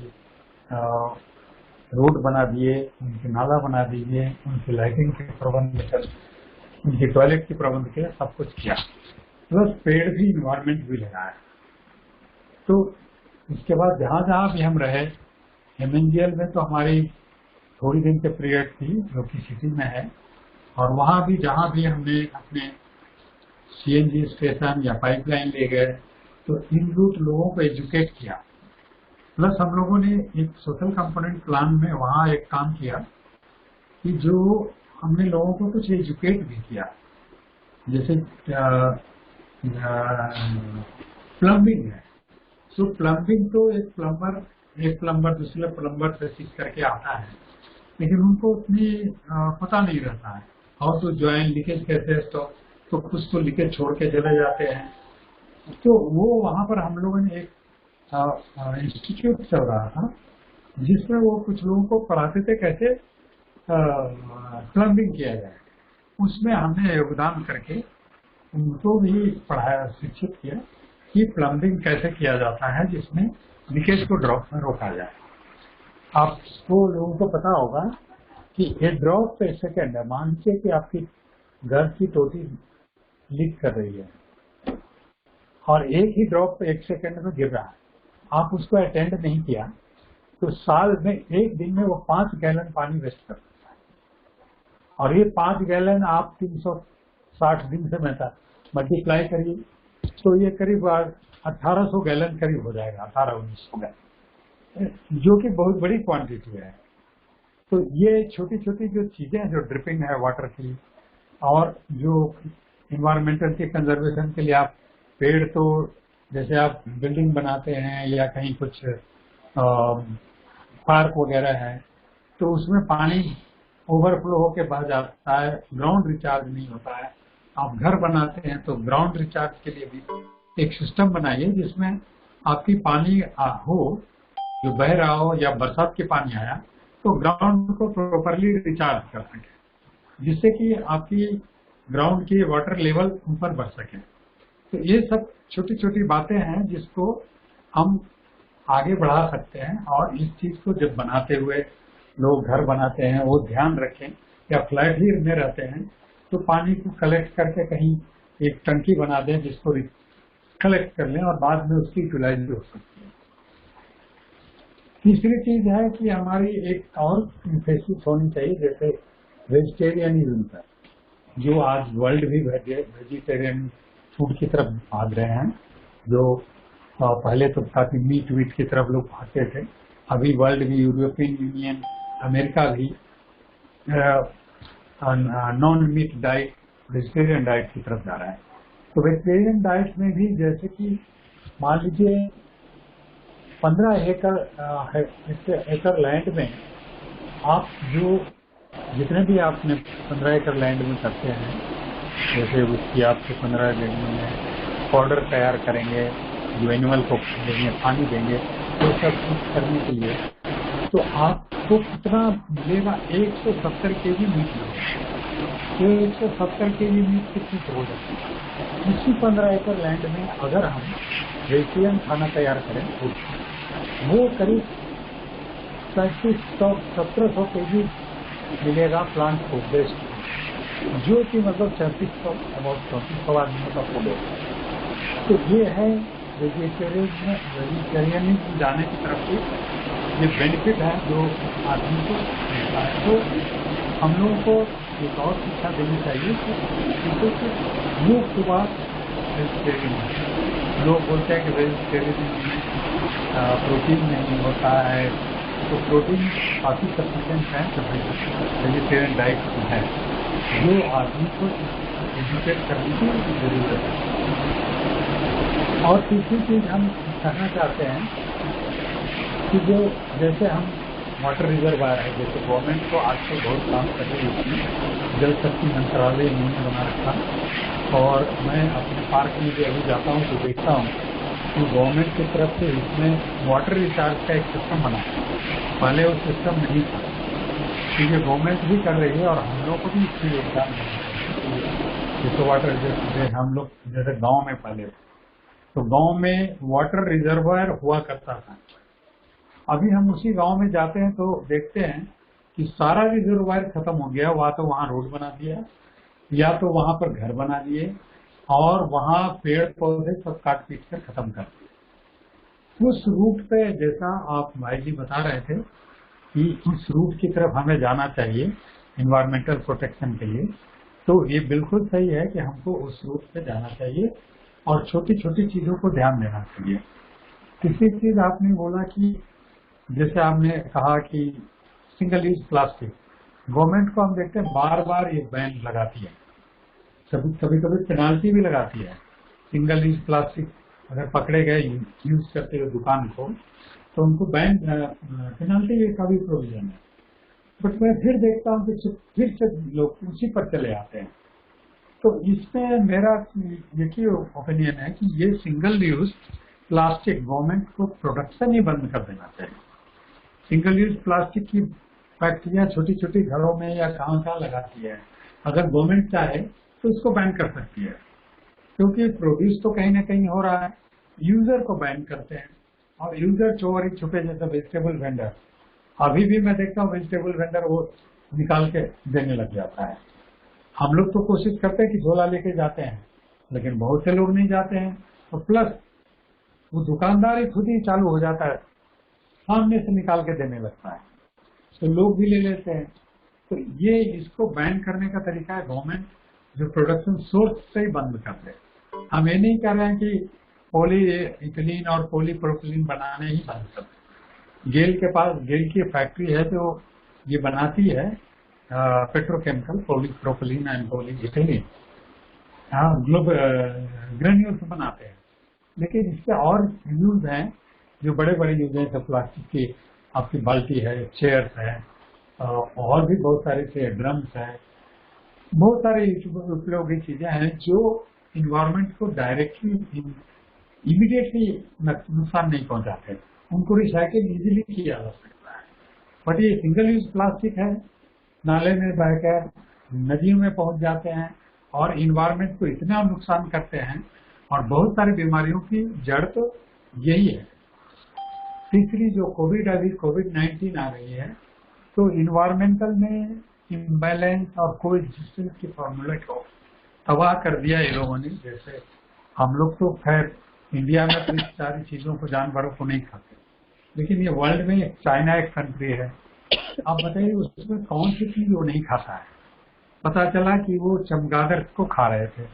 रोड बना दिए, उनके नाला बना दिए, उनकी लाइटिंग के प्रबंध कर, उनके टॉयलेट के प्रबंध किया, सब कुछ किया। प्लस पेड़ भी, इन्वायरमेंट भी लगाया। तो उसके बाद जहाँ जहाँ भी हम रहे, MNGL में तो हमारी थोड़ी दिन के पीरियड थी जो कि सिटी में है, और वहाँ भी जहाँ भी हमने अपने CNG स्टेशन या पाइपलाइन ले गए तो इन रूट लोगों को एजुकेट किया। प्लस हम लोगों ने एक सोशल कंपोनेंट प्लान में वहाँ एक काम किया कि जो हमने लोगों को कुछ एजुकेट भी किया। जैसे प्लम्बिंग है, तो प्लम्बिंग तो एक प्लम्बर दूसरे प्लम्बर से सीख करके आता है, लेकिन उनको उतनी पता नहीं रहता है। हाउ टू ज्वाइन, लीकेज कैसे, तो कुछ तो लीकेज छोड़ के चले जाते हैं। तो वो वहाँ पर हम लोगों ने एक इंस्टीट्यूट चल रहा था जिसमें वो कुछ लोगों को पढ़ाते थे कैसे प्लम्बिंग किया जाए। उसमें हमने योगदान करके उनको भी पढ़ाया, शिक्षित किया कि प्लम्बिंग कैसे किया जाता है जिसमें लीकेज को रोका जाए। आपको लोगों को पता होगा कि ए ड्रॉप पे सेकेंड है। मान लीजिए कि आपकी घर की टोटी लीक कर रही है और एक ही ड्रॉप पे 1 सेकेंड में गिर रहा है, आप उसको अटेंड नहीं किया तो साल में 1 दिन में वो 5 गैलन पानी वेस्ट कर सकता है। और ये 5 गैलन आप 360 दिन से मल्टीप्लाई करिए तो ये करीब 1800 गैलन करीब हो जाएगा, 1800-1900 गैलन, जो कि बहुत बड़ी क्वांटिटी है। तो ये छोटी छोटी जो चीजें हैं, जो ड्रिपिंग है वाटर की, और जो इन्वायरमेंटल के कंजर्वेशन के लिए आप पेड़, तो जैसे आप बिल्डिंग बनाते हैं या कहीं कुछ पार्क वगैरह है तो उसमें पानी ओवरफ्लो होके बह जाता है, ग्राउंड रिचार्ज नहीं होता है। आप घर बनाते हैं तो ग्राउंड रिचार्ज के लिए भी एक सिस्टम बनाइए जिसमें आपकी पानी हो, जो बह रहा हो, या बरसात के पानी आया तो ग्राउंड को प्रॉपरली रिचार्ज कर सके, जिससे कि आपकी ग्राउंड की वाटर लेवल ऊपर बढ़ सके। तो ये सब छोटी छोटी बातें हैं जिसको हम आगे बढ़ा सकते हैं। और इस चीज को जब बनाते हुए लोग घर बनाते हैं वो ध्यान रखें, या फ्लैट ही में रहते हैं तो पानी को कलेक्ट करके कहीं एक टंकी बना दें जिसको कलेक्ट कर लें और बाद में उसकी यूटिलाइज हो सकती है। तीसरी चीज है कि हमारी एक और इंफेसिस होनी चाहिए, जैसे वेजिटेरियनिज्म पर, जो आज वर्ल्ड भी वेजिटेरियन फूड की तरफ भाग रहे हैं। जो पहले तो काफी मीट वीट की तरफ लोग भागते थे, अभी वर्ल्ड भी, यूरोपियन यूनियन, अमेरिका भी non meat diet, vegetarian diet की तरफ जा रहा है। तो वेजिटेरियन डाइट में भी जैसे कि मान लीजिए 15 एकड़ लैंड में आप जो जितने भी आपने 15 एकड़ लैंड में करते हैं, जैसे उसकी आपके 15 दिन में पाउडर तैयार करेंगे, जो एनिमल को देंगे, पानी देंगे, तो सब कुछ करने के लिए तो आप तो कितना मिलेगा, 170 केजी मीट मिलेगा। तो 170 केजी मीट कितनी हो जाती है। इसी 15 एकड़ लैंड में अगर हम वेजिटेरियन खाना तैयार करें तो वो करीब 1700 केजी मिलेगा प्लांट फूड बेस्ड, जो कि मतलब 3400 आदमियों का फूड है। तो ये है वेजिटेरियन जाने की तरफ से ये बेनिफिट है जो आदमी को मिलता है। तो हम लोगों को एक और शिक्षा देनी चाहिए कि योग के बाद वेजिटेरियन, लोग बोलते हैं कि वेजिटेरियन में प्रोटीन नहीं होता है, तो प्रोटीन काफ़ी सफिशिएंट है तो वेजिटेरियन डाइट है, जो आदमी को एजुकेट करने की जरूरत है। और तीसरी चीज हम कहना चाहते हैं कि जो जैसे हम वाटर रिजर्वायर है, जैसे गवर्नमेंट को आजकल बहुत काम कर रही है, जल शक्ति मंत्रालय इन्होंने बना रखा। और मैं अपने पार्क में भी अभी जाता हूँ तो देखता हूँ कि गवर्नमेंट की तरफ से इसमें वाटर रिचार्ज का एक सिस्टम बना है। पहले वो सिस्टम नहीं था, तो ये गवर्नमेंट भी कर रही है और हम लोग को भी इसमें योगदान देना चाहिए। जैसे वाटर रिजर्व हम लोग जैसे गाँव में पहले, तो गांव में वाटर रिजर्वायर हुआ करता था। अभी हम उसी गांव में जाते हैं तो देखते हैं कि सारा रिजर्वायर खत्म हो गया, तो वहां रोड बना दिया या तो वहां पर घर बना दिए और वहां पेड़ पौधे सब काट पीट कर खत्म कर दिए। उस रूट पे जैसा आप भाई जी बता रहे थे कि उस रूट की तरफ हमें जाना चाहिए इन्वायरमेंटल प्रोटेक्शन के लिए, तो ये बिल्कुल सही है कि हमको उस रूट पे जाना चाहिए और छोटी छोटी चीजों को ध्यान देना चाहिए। तीसरी चीज आपने बोला कि जैसे आपने कहा कि सिंगल यूज प्लास्टिक, गवर्नमेंट को हम देखते हैं बार बार ये बैन लगाती है, कभी कभी पेनाल्टी भी लगाती है। सिंगल यूज प्लास्टिक अगर पकड़े गए यूज करते हुए दुकान को, तो उनको बैन पेनाल्टी का भी प्रोविजन है। बट मैं फिर देखता हूँ कि फिर से लोग उसी पर चले आते हैं। तो इसमें मेरा एक ही ओपिनियन है कि ये सिंगल यूज प्लास्टिक गवर्नमेंट को प्रोडक्शन ही बंद कर देना चाहिए। सिंगल यूज प्लास्टिक की फैक्ट्रियां छोटी छोटी घरों में या कहाँ लगाती है, अगर गवर्नमेंट चाहे तो इसको बैन कर सकती है, क्योंकि प्रोड्यूस तो कहीं ना कहीं हो रहा है, यूजर को बैन करते हैं। और यूजर चोरी छुपे, जैसे वेजिटेबल वेंडर, अभी भी मैं देखता हूँ वेजिटेबल वेंडर वो निकाल के देने लग जाता है। हम लोग तो कोशिश करते हैं कि झोला लेके जाते हैं, लेकिन बहुत से लोग नहीं जाते हैं। और प्लस वो दुकानदार ही खुद ही चालू हो जाता है, सामने से निकाल के देने लगता है, तो लोग भी ले लेते हैं। तो ये इसको बैन करने का तरीका है गवर्नमेंट जो प्रोडक्शन सोर्स से ही बंद कर दे। हम ये नहीं कर रहे हैं कि पॉली इथिलीन और पॉलीप्रोपिलीन बनाने ही बंद कर दे। गेल के पास गेल की फैक्ट्री है जो ये बनाती है petrochemical polypropylene and polyethylene, granules बनाते हैं। लेकिन इसके और यूज हैं जो बड़े बड़े यूज हैं, सब प्लास्टिक की आपकी बाल्टी है, चेयर्स है, और भी बहुत सारे से ड्रम्स है, बहुत सारे उपयोगी चीजें हैं जो इन्वायरमेंट को डायरेक्टली इमीडिएटली नुकसान नहीं पहुंचाते, उनको रिसाइकिल इजीली किया जा सकता है। बट ये सिंगल यूज प्लास्टिक है, नाले में बहकर नदियों में पहुंच जाते हैं और इन्वायरमेंट को इतना नुकसान करते हैं, और बहुत सारी बीमारियों की जड़ तो यही है। तीसरी जो कोविड-19 आ रही है, तो इन्वायरमेंटल में इम्बैलेंस और कोएग्जिस्टेंस की फॉर्मूला को तबाह कर दिया ये लोगों ने। जैसे हम लोग तो खैर इंडिया में तो इस सारी चीजों को, जानवरों को नहीं खाते, लेकिन ये वर्ल्ड में चाइना एक कंट्री है, आप बताइए उसमें कौन सी चीज वो नहीं खाता है। पता चला कि वो चमगादड़ को खा रहे थे,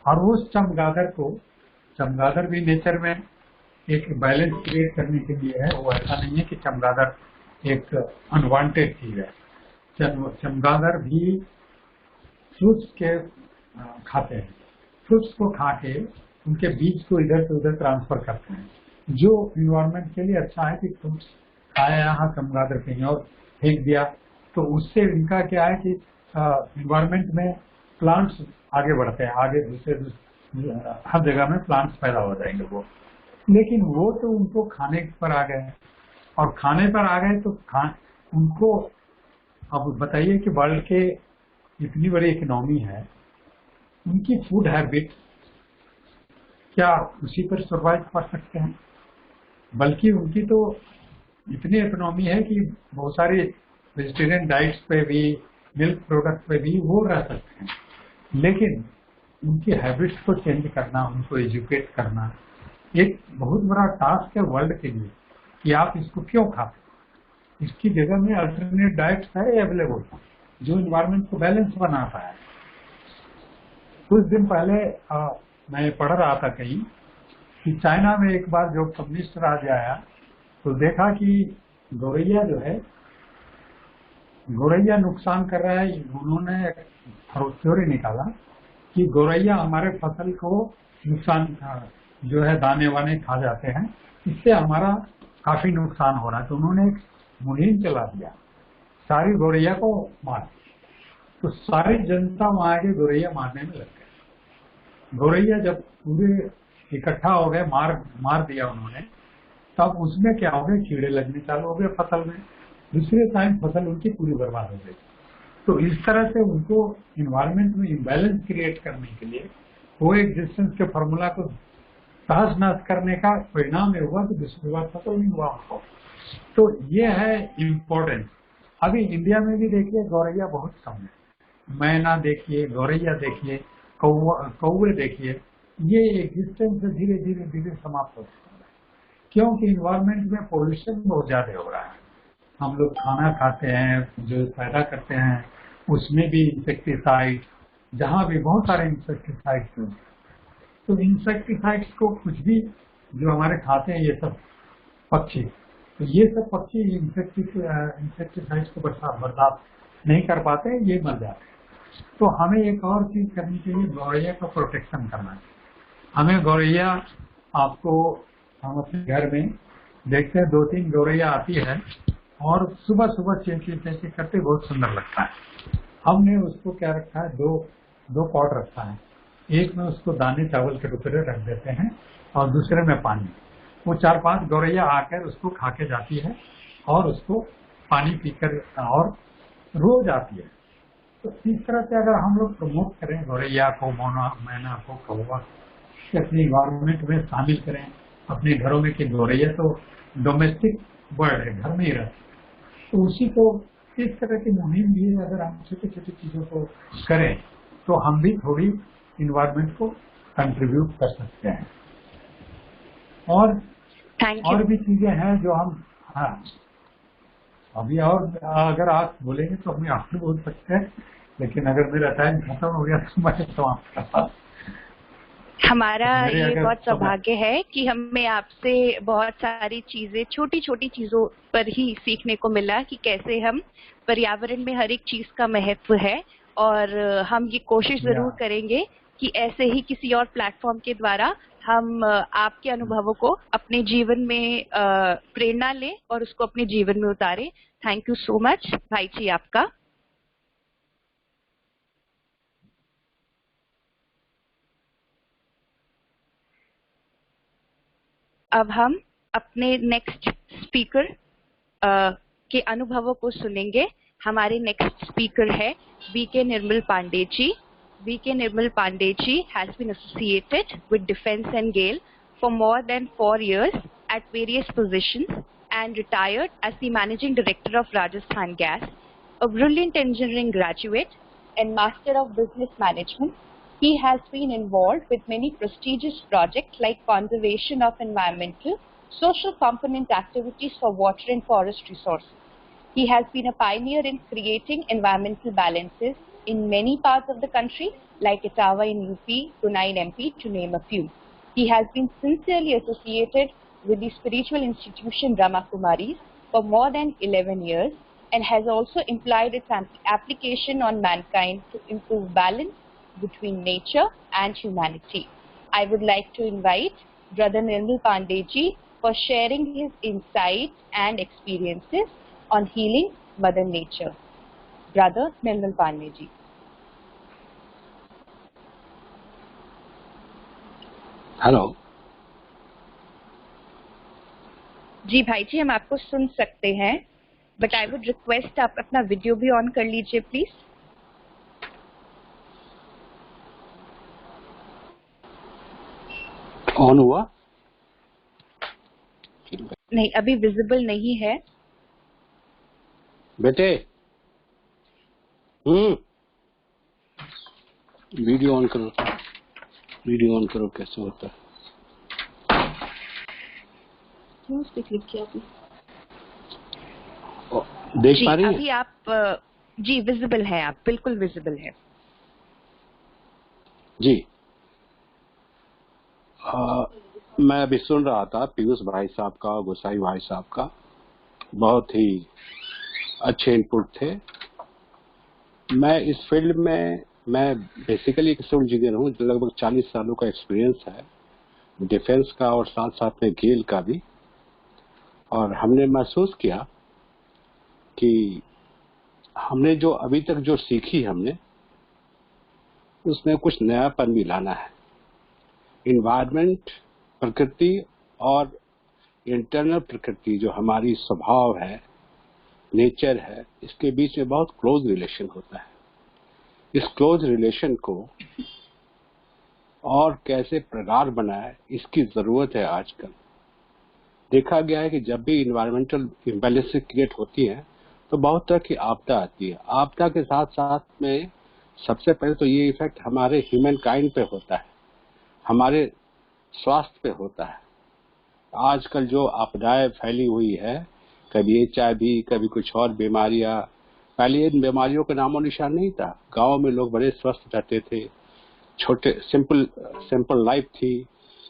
और उस चमगादड़ भी नेचर में एक बैलेंस क्रिएट करने के लिए है, वो ऐसा नहीं है कि चमगादड़ एक अनवांटेड चीज है। चमगादड़ भी फ्रूट्स के खाते हैं, फ्रूट्स को खा के उनके बीज को इधर से उधर ट्रांसफर करते हैं, जो इन्वायरमेंट के लिए अच्छा है। कि फ्रूट्स खाया यहाँ चमगादड़ कहीं और फेंक दिया, तो उससे इनका क्या है कि इन्वायरमेंट में प्लांट्स आगे बढ़ते हैं, आगे दूसरे हर जगह में प्लांट्स पैदा हो जाएंगे वो। लेकिन वो तो उनको खाने पर आ गए, और खाने पर आ गए तो उनको अब बताइए कि वर्ल्ड के इतनी बड़ी इकोनॉमी है, उनकी फूड हैबिट क्या उसी पर सर्वाइव कर सकते हैं? बल्कि उनकी तो इतनी इकोनॉमी है कि बहुत सारी वेजिटेरियन डाइट्स पे भी, मिल्क प्रोडक्ट पे भी वो रह सकते हैं। लेकिन उनकी हैबिट्स को चेंज करना, उनको एजुकेट करना एक बहुत बड़ा टास्क है वर्ल्ड के लिए कि आप इसको क्यों खाते। इसकी जगह में अल्टरनेट डाइट्स है अवेलेबल जो इन्वायरमेंट को बैलेंस बनाता है। कुछ दिन पहले मैं पढ़ रहा था कहीं कि चाइना में एक बार जो कम्युनिस्ट राज आया तो देखा कि गौरैया जो है, गौरैया नुकसान कर रहा है। उन्होंने थ्योरी निकाला कि गौरैया हमारे फसल को नुकसान जो है दाने वाने खा जाते हैं, इससे हमारा काफी नुकसान हो रहा है। तो उन्होंने एक मुहिम चला दिया, सारी गौरैया को मार। तो सारी जनता वहां के गौरैया मारने में लग गई। गौरैया जब पूरे इकट्ठा हो गए, मार दिया उन्होंने, तब उसमें क्या हो गया, कीड़े लगने चालू हो गए फसल में। दूसरे टाइम फसल उनकी पूरी बर्बाद हो गई। तो इस तरह से उनको इन्वायरमेंट में इम्बैलेंस क्रिएट करने के लिए को एग्जिस्टेंस के फॉर्मूला को तहस नहस करने का परिणाम ये हुआ कि दूसरी बार फसल नहीं हुआ उनको। तो ये है इम्पोर्टेंट। अभी इंडिया में भी देखिए गौरैया बहुत कम है। मैना देखिए, गौरैया देखिए, कौवे देखिए, ये एग्जिस्टेंस धीरे धीरे धीरे समाप्त हो चुका है, क्योंकि इन्वायरमेंट में पोल्यूशन बहुत ज्यादा हो रहा है। हम लोग खाना खाते हैं, जो पैदा करते हैं उसमें भी इंसेक्टिसाइड, जहाँ भी बहुत सारे इंसेक्टिसाइड्स हैं। तो इंसेक्टिसाइड्स को कुछ भी जो हमारे खाते हैं ये सब पक्षी, तो ये सब पक्षी इंसेक्टिसाइड्स को बर्दाश्त नहीं कर पाते, ये मर जाते हैं। तो हमें एक और चीज करनी चाहिए, गौरैया का प्रोटेक्शन करना चाहिए। हमें गौरैया, आपको हम अपने घर में देखते हैं 2-3 गौरैया आती है और सुबह सुबह चेंची करते बहुत सुंदर लगता है। हमने उसको क्या रखा है, दो पॉट रखा है। एक में उसको दाने चावल के टुकड़े रख देते हैं और दूसरे में पानी। वो 4-5 गौरैया आकर उसको खा के जाती है और उसको पानी पीकर और रोज आती है। तो इस तरह से अगर हम लोग प्रमोट करें गौरैया को, मैना को, कौवा अपने इन्वायरमेंट में शामिल करें अपने घरों में, कि गौरैया तो डोमेस्टिक बर्ड है, घर में ही रहती है। तो उसी को इस तरह की मुहिम भी अगर हम छोटी छोटी चीजों को करें तो हम भी थोड़ी इन्वायरमेंट को कंट्रीब्यूट कर सकते हैं। और भी चीजें हैं जो हम, हाँ अभी और अगर आप बोलेंगे तो हमें आप बोल सकते हैं, लेकिन अगर मेरा टाइम खत्म हो गया तो मैं समाप्त करता। हमारा ये बहुत सौभाग्य है कि हमें आपसे बहुत सारी चीजें, छोटी छोटी चीजों पर ही सीखने को मिला कि कैसे हम पर्यावरण में हर एक चीज का महत्व है। और हम ये कोशिश जरूर करेंगे कि ऐसे ही किसी और प्लेटफॉर्म के द्वारा हम आपके अनुभवों को अपने जीवन में प्रेरणा लें और उसको अपने जीवन में उतारें। थैंक यू सो मच भाई जी आपका। अब हम अपने नेक्स्ट स्पीकर के अनुभवों को सुनेंगे। हमारे नेक्स्ट स्पीकर है VK Nirmal Pandey ji. VK Nirmal Pandey ji has been associated with Defence and GAIL for more than 4 years at various positions and retired as the Managing Director of Rajasthan Gas. A brilliant engineering graduate and Master of Business Management, he has been involved with many prestigious projects like conservation of environmental, social component activities for water and forest resources. He has been a pioneer in creating environmental balances in many parts of the country, like Etawah in UP, Gunai in MP, to name a few. He has been sincerely associated with the spiritual institution Brahma Kumaris for more than 11 years and has also implied its application on mankind to improve balance between nature and humanity. I would like to invite Brother Nirmal Pandey ji for sharing his insights and experiences on healing Mother Nature. Brother Nirmal Pandey ji. Hello जी भाई जी, हम आपको सुन सकते हैं। बट आई वुड रिक्वेस्ट आप अपना वीडियो भी ऑन कर लीजिए प्लीज। ऑन हुआ? नहीं, अभी विजिबल नहीं है। बेटे वीडियो ऑन करो, वीडियो ऑन करो। कैसे होता है? क्यों उस पे क्लिक किया अभी? देख जी पा रही हैं? अभी आप जी विजिबल है, आप बिल्कुल विजिबल है। जी मैं अभी सुन रहा था पीयूष भाई साहब का, गोसाई भाई साहब का, बहुत ही अच्छे इनपुट थे। मैं इस फील्ड में, मैं बेसिकली एक सिविल इंजीनियर हूँ, लगभग 40 सालों का एक्सपीरियंस है डिफेंस का और साथ साथ में गेल का भी। और हमने महसूस किया कि हमने जो अभी तक जो सीखी हमने, उसमें कुछ नयापन भी लाना है। इन्वायरमेंट, प्रकृति और इंटरनल प्रकृति जो हमारी स्वभाव है, नेचर है, इसके बीच में बहुत क्लोज रिलेशन होता है। इस क्लोज रिलेशन को और कैसे प्रगाढ़ बनाए, इसकी जरूरत है। आजकल देखा गया है कि जब भी इन्वायरमेंटल इम्बैलेंस क्रिएट होती है तो बहुत तरह की आपदा आती है। आपदा के साथ साथ में सबसे पहले तो ये इफेक्ट हमारे ह्यूमन काइंड पे होता है, हमारे स्वास्थ्य पे होता है। आजकल जो आपदाएं फैली हुई है, कभी HIV, कभी कुछ और बीमारियां, पहले इन बीमारियों का नामो निशान नहीं था। गांव में लोग बड़े स्वस्थ रहते थे, छोटे सिंपल लाइफ थी,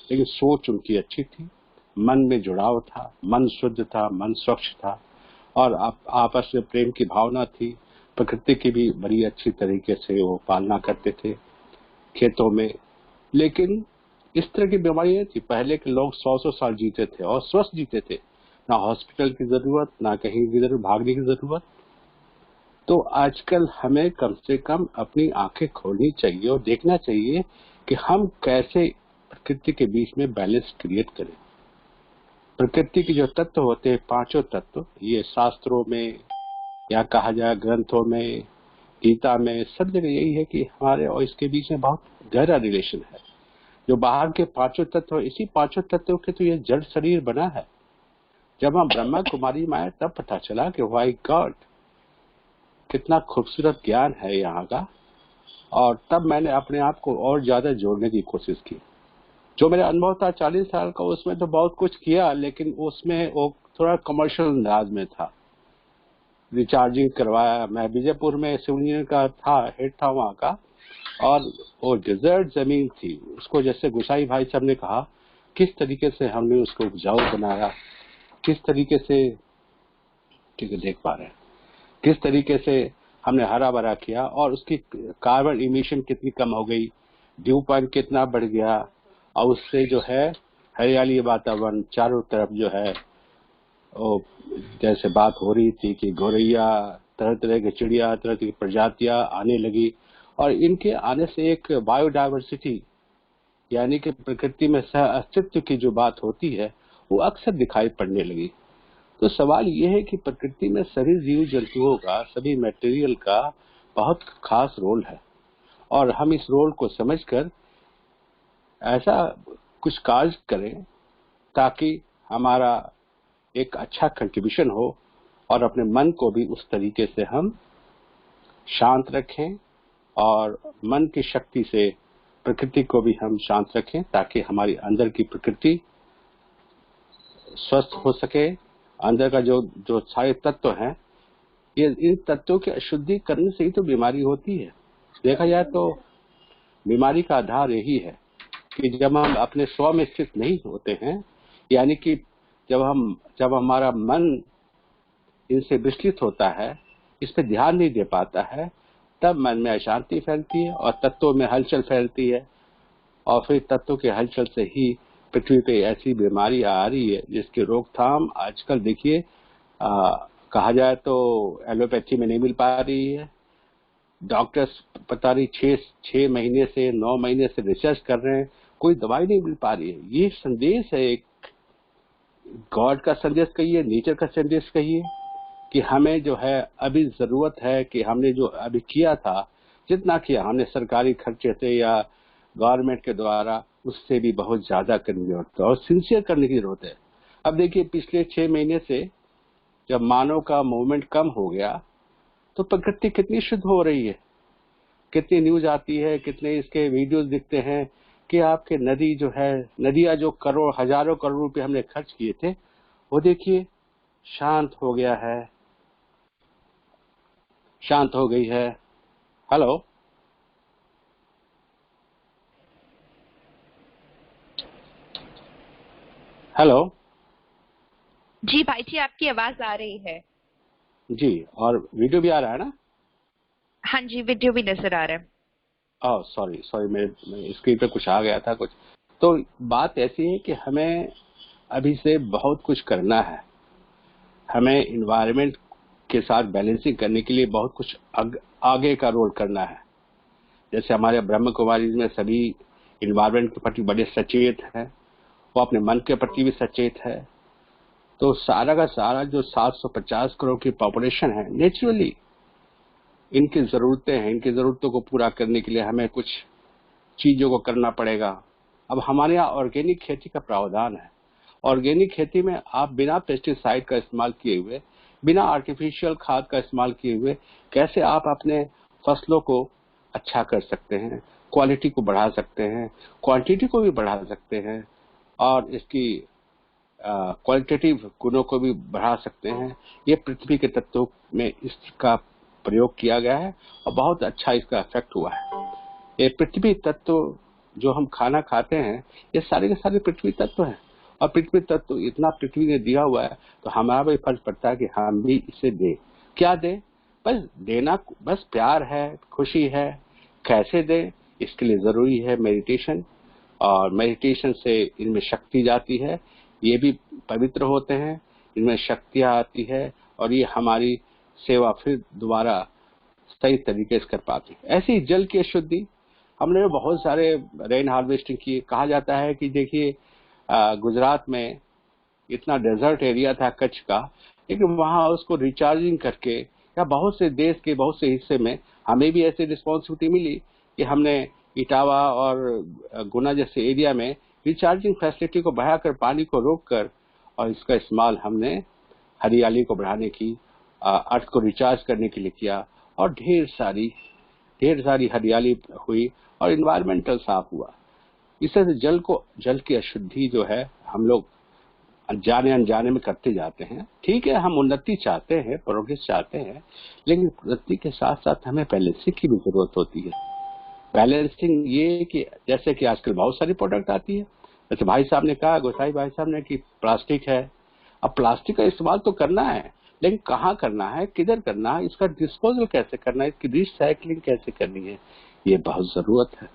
लेकिन सोच उनकी अच्छी थी, मन में जुड़ाव था, मन शुद्ध था, मन स्वच्छ था, और आपस में प्रेम की भावना थी। प्रकृति की भी बड़ी अच्छी तरीके से वो पालना करते थे खेतों में। लेकिन इस तरह की बीमारी नहीं थी। पहले के लोग 100-100 साल जीते थे और स्वस्थ जीते थे, ना हॉस्पिटल की जरूरत, ना कहीं किधर भागने की जरूरत। तो आजकल हमें कम से कम अपनी आंखें खोलनी चाहिए और देखना चाहिए कि हम कैसे प्रकृति के बीच में बैलेंस क्रिएट करें। प्रकृति के जो तत्व होते हैं, 5 तत्व, ये शास्त्रों में या कहा जाए ग्रंथों में, गीता में, सब जगह यही है कि हमारे और इसके बीच में बहुत गहरा रिलेशन है। जो बाहर के 5 तत्व, इसी 5 तत्वों के तो ये जड़ शरीर बना है। जब हम ब्रह्मा कुमारी में आए तब पता चला कि वाई गॉड, कितना खूबसूरत ज्ञान है यहाँ का। और तब मैंने अपने आप को और ज्यादा जोड़ने की कोशिश की। जो मेरा अनुभव था 40 साल का, उसमें तो बहुत कुछ किया, लेकिन उसमें वो थोड़ा कमर्शियल अंदाज में था। रिचार्जिंग करवाया। मैं विजयपुर में सिविल इंजीनियर का था, हेड था वहाँ का, और वो डिजर्ट जमीन थी, उसको जैसे गोसाई भाई साहब ने कहा, किस तरीके से हमने उसको उपजाऊ बनाया, किस तरीके से, ठीक है देख पा रहे हैं, किस तरीके से हमने हरा भरा किया, और उसकी कार्बन इमिशन कितनी कम हो गई, ड्यू पॉइंट कितना बढ़ गया, और उससे जो है हरियाली वातावरण चारों तरफ जो है, वो जैसे बात हो रही थी कि गौरैया, तरह तरह की चिड़िया, तरह की प्रजातियां आने लगी, और इनके आने से एक बायोडायवर्सिटी यानी कि प्रकृति में सह अस्तित्व की जो बात होती है वो अक्सर दिखाई पड़ने लगी। तो सवाल ये है कि प्रकृति में सभी जीव जंतुओं का, सभी मटेरियल का बहुत खास रोल है, और हम इस रोल को समझकर ऐसा कुछ कार्य करें ताकि हमारा एक अच्छा कंट्रीब्यूशन हो, और अपने मन को भी उस तरीके से हम शांत रखें, और मन की शक्ति से प्रकृति को भी हम शांत रखें, ताकि हमारी अंदर की प्रकृति स्वस्थ हो सके। अंदर का जो जो सारे तत्व हैं, ये इन तत्वों की अशुद्धि करने से ही तो बीमारी होती है। देखा जाए तो बीमारी का आधार यही है कि जब हम अपने स्व में स्थित नहीं होते हैं, यानी कि जब हमारा मन इनसे विचलित होता है, इस पे ध्यान नहीं दे पाता है, तब मन में अशांति फैलती है और तत्वों में हलचल फैलती है, और फिर तत्वों के हलचल से ही पृथ्वी पे ऐसी बीमारी आ रही है जिसकी रोकथाम आजकल देखिए कहा जाए तो एलोपैथी में नहीं मिल पा रही है। डॉक्टर्स पता नहीं 6 महीने से 9 महीने से रिसर्च कर रहे हैं, कोई दवाई नहीं मिल पा रही है। ये संदेश है, एक गॉड का संदेश कहिए, नेचर का संदेश कहिए, कि हमें जो है अभी जरूरत है कि हमने जो अभी किया था, जितना किया हमने सरकारी खर्चे से या गवर्नमेंट के द्वारा, उससे भी बहुत ज्यादा करने की जरूरत है और सिंसियर करने की जरूरत है। अब देखिए पिछले 6 महीने से जब मानव का मूवमेंट कम हो गया तो प्रकृति कितनी शुद्ध हो रही है, कितनी न्यूज आती है, कितने इसके वीडियोस दिखते हैं कि आपके नदी जो है, नदियां जो करोड़ हजारों करोड़ रुपए हमने खर्च किए थे, वो देखिए शांत हो गया है, शांत हो गई है। हेलो हेलो जी भाई जी, आपकी आवाज आ रही है। जी, और वीडियो भी आ रहा है ना? हाँ जी, वीडियो भी नजर आ रहा है। ओह सॉरी सॉरी, मेरे स्क्रीन पे कुछ आ गया था कुछ। तो बात ऐसी है कि हमें अभी से बहुत कुछ करना है। हमें इन्वायरमेंट के साथ बैलेंसिंग करने के लिए बहुत कुछ आगे का रोल करना है। जैसे हमारे ब्रह्म कुमारी में सभी इन्वायरमेंट के प्रति बड़े सचेत हैं, वो अपने मन के प्रति भी सचेत है। तो सारा का सारा जो 750 करोड़ की पॉपुलेशन है, नेचुरली इनकी जरूरतें हैं, इनकी जरूरतों को पूरा करने के लिए हमें कुछ चीजों को करना पड़ेगा। अब हमारे यहाँ ऑर्गेनिक खेती का प्रावधान है। ऑर्गेनिक खेती में आप बिना पेस्टिसाइड का इस्तेमाल किए हुए, बिना आर्टिफिशियल खाद का इस्तेमाल किए हुए कैसे आप अपने फसलों को अच्छा कर सकते हैं, क्वालिटी को बढ़ा सकते हैं, क्वांटिटी को भी बढ़ा सकते हैं और इसकी क्वालिटेटिव गुणों को भी बढ़ा सकते हैं। ये पृथ्वी के तत्वों में इसका प्रयोग किया गया है और बहुत अच्छा इसका इफेक्ट हुआ है। ये पृथ्वी तत्व जो हम खाना खाते हैं, ये सारे के सारे पृथ्वी तत्व हैं और पृथ्वी तत्व इतना पृथ्वी ने दिया हुआ है, तो हमारा भी फर्ज पड़ता है कि हम भी इसे दें। क्या दें? बस देना, बस प्यार है, खुशी है। कैसे दें? इसके लिए जरूरी है मेडिटेशन, और मेडिटेशन से इनमें शक्ति जाती है, ये भी पवित्र होते हैं, इनमें शक्तियां आती है और ये हमारी सेवा फिर दोबारा सही तरीके से कर पाती है। ऐसी जल की शुद्धि, हमने बहुत सारे रेन हार्वेस्टिंग की। कहा जाता है कि देखिए गुजरात में इतना डेजर्ट एरिया था कच्छ का, लेकिन वहां उसको रिचार्जिंग करके, या बहुत से देश के बहुत से हिस्से में हमें भी ऐसी रिस्पॉन्सिबिलिटी मिली कि हमने इटावा और गुना जैसे एरिया में रिचार्जिंग फैसिलिटी को बढ़ाकर, पानी को रोककर, और इसका इस्तेमाल हमने हरियाली को बढ़ाने की, अर्थ को रिचार्ज करने के लिए किया और ढेर सारी हरियाली हुई और इन्वायरमेंटल साफ हुआ। इससे जल की अशुद्धि जो है हम लोग जाने अनजाने में करते जाते हैं। ठीक है, हम उन्नति चाहते हैं, प्रोग्रेस चाहते हैं, लेकिन उन्नति के साथ साथ हमें बैलेंसिंग की भी जरूरत होती है। बैलेंसिंग ये कि जैसे कि आजकल बहुत सारी प्रोडक्ट आती है, जैसे भाई साहब ने कहा, गोसाई भाई साहब ने, कि प्लास्टिक है। अब प्लास्टिक का इस्तेमाल तो करना है, लेकिन कहाँ करना है, किधर करना है, इसका डिस्पोजल कैसे करना है, इसकी रिसाइकलिंग कैसे करनी है, ये बहुत जरूरत है।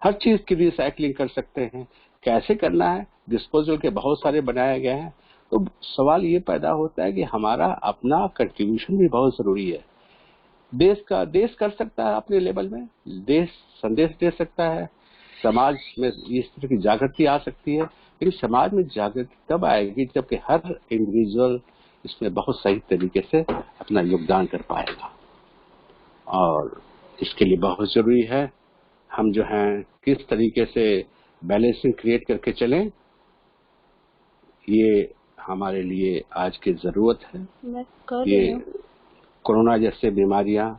हर चीज की रिसाइकलिंग कर सकते हैं, कैसे करना है, डिस्पोजल के बहुत सारे बनाए गए हैं। तो सवाल ये पैदा होता है कि हमारा अपना कंट्रीब्यूशन भी बहुत जरूरी है। देश कर सकता है अपने लेवल में, देश संदेश दे सकता है, समाज में इस तरह की जागृति आ सकती है, लेकिन समाज में जागृति तब आएगी जबकि हर इंडिविजुअल इसमें बहुत सही तरीके से अपना योगदान कर पाएगा। और इसके लिए बहुत जरूरी है हम जो हैं किस तरीके से बैलेंसिंग क्रिएट करके चलें, ये हमारे लिए आज की जरूरत है। ये कोरोना जैसे बीमारियां,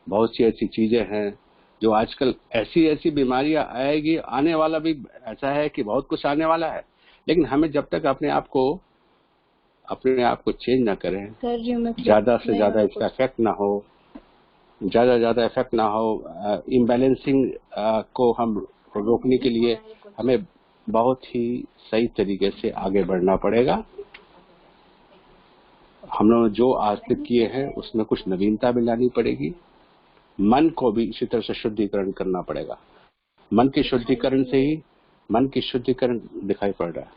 बहुत सी ऐसी चीजें हैं जो आजकल ऐसी बीमारियां आएगी, आने वाला भी ऐसा है कि बहुत कुछ आने वाला है, लेकिन हमें जब तक अपने आप को चेंज ना करें, ज्यादा से ज्यादा इसका इफेक्ट ना हो, इम्बैलेंसिंग को हम रोकने के लिए हमें बहुत ही सही तरीके से आगे बढ़ना पड़ेगा। हम लोग जो आज तक किए हैं उसमें कुछ नवीनता भी लानी पड़ेगी। मन को भी इसी तरह से शुद्धिकरण करना पड़ेगा। मन के शुद्धिकरण से ही मन की शुद्धिकरण दिखाई पड़ रहा है।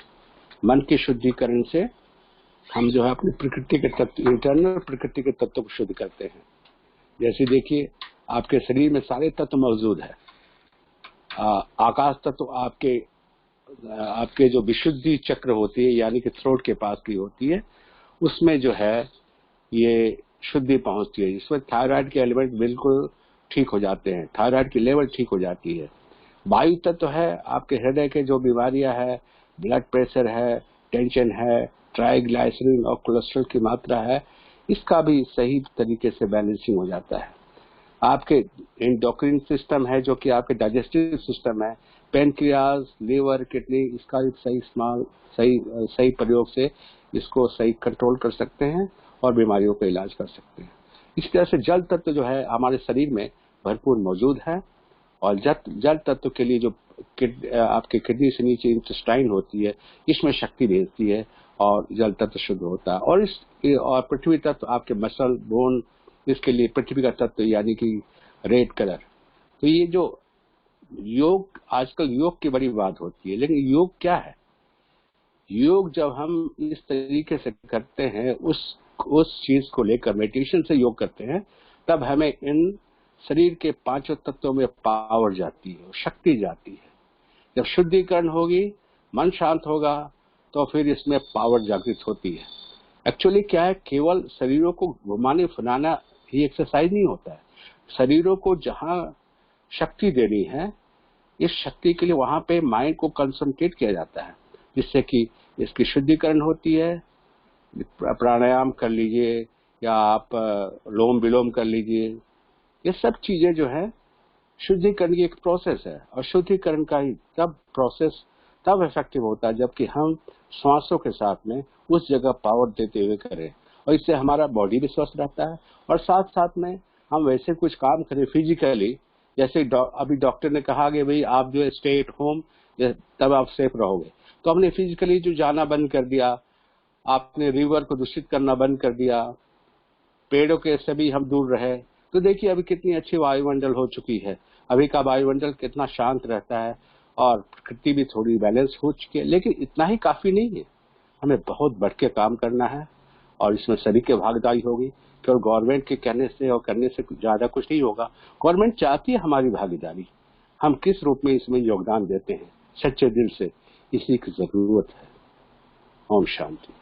मन के शुद्धिकरण से हम जो है अपनी प्रकृति के तत्व, इंटरनल प्रकृति के तत्व को शुद्ध करते हैं। जैसे देखिए आपके शरीर में सारे तत्व मौजूद है। आकाश तत्व आपके जो विशुद्धि चक्र होती है, यानी कि थ्रोट के पास की होती है, उसमें जो है ये शुद्धि पहुंचती है, जिसमें थायराइड के एलिमेंट बिल्कुल ठीक हो जाते हैं, थायराइड की लेवल ठीक हो जाती है। वायु तत्व है आपके हृदय के जो बीमारियां है, ब्लड प्रेशर है, टेंशन है, ट्राइग्लाइसरीन और कोलेस्ट्रॉल की मात्रा है, इसका भी सही तरीके से बैलेंसिंग हो जाता है। आपके एंडोक्राइन सिस्टम है जो कि आपके डाइजेस्टिव सिस्टम है, पेनक्रियाज, लीवर, किडनी, इसका भी सही इस्तेमाल, सही प्रयोग से इसको सही कंट्रोल कर सकते हैं और बीमारियों का इलाज कर सकते हैं। इस तरह से जल तत्व जो है हमारे शरीर में भरपूर मौजूद है, और जल तत्व के लिए जो आपके किडनी से नीचे इंटेस्टाइन होती है, इसमें शक्ति भेजती है और जल तत्व शुद्ध होता है। और पृथ्वी तत्व आपके मसल, बोन, इसके लिए पृथ्वी का तत्व यानी कि रेड कलर। तो ये जो योग, आजकल योग की बड़ी बात होती है, लेकिन योग क्या है? योग जब हम इस तरीके से करते हैं, उस चीज को लेकर मेडिटेशन से योग करते हैं, तब हमें इन शरीर के पांचों तत्वों में पावर जाती है, शक्ति जाती है। जब शुद्धिकरण होगी, मन शांत होगा, तो फिर इसमें पावर जागृत होती है। एक्चुअली क्या है, केवल शरीरों को घुमाने फिराना ही एक्सरसाइज नहीं होता है। शरीरों को जहां शक्ति देनी है, इस शक्ति के लिए वहां पे माइंड को कंसंट्रेट किया जाता है, जिससे कि इसकी शुद्धिकरण होती है। प्राणायाम कर लीजिए या आप लोम विलोम कर लीजिए, ये सब चीजें जो है शुद्धिकरण की एक प्रोसेस है। और शुद्धिकरण का ही प्रोसेस तब इफेक्टिव होता है जबकि हम श्वासों के साथ में उस जगह पावर देते हुए करें, और इससे हमारा बॉडी भी स्वस्थ रहता है। और साथ साथ में हम वैसे कुछ काम करें फिजिकली, जैसे अभी डॉक्टर ने कहा कि भाई आप जो है स्टे एट होम, तब आप सेफ रहोगे। तो हमने फिजिकली जो जाना बंद कर दिया, आपने रिवर को दूषित करना बंद कर दिया, पेड़ों के से भी हम दूर रहे, तो देखिए अभी कितनी अच्छी वायुमंडल हो चुकी है। अभी का वायुमंडल कितना शांत रहता है और प्रकृति भी थोड़ी बैलेंस हो चुकी है। लेकिन इतना ही काफी नहीं है, हमें बहुत बढ़ के काम करना है, और इसमें सभी की भागीदारी होगी। केवल गवर्नमेंट के कहने से और करने से ज्यादा कुछ नहीं होगा। गवर्नमेंट चाहती है हमारी भागीदारी, हम किस रूप में इसमें योगदान देते हैं सच्चे दिल से, इसी की जरूरत है। ओम शांति।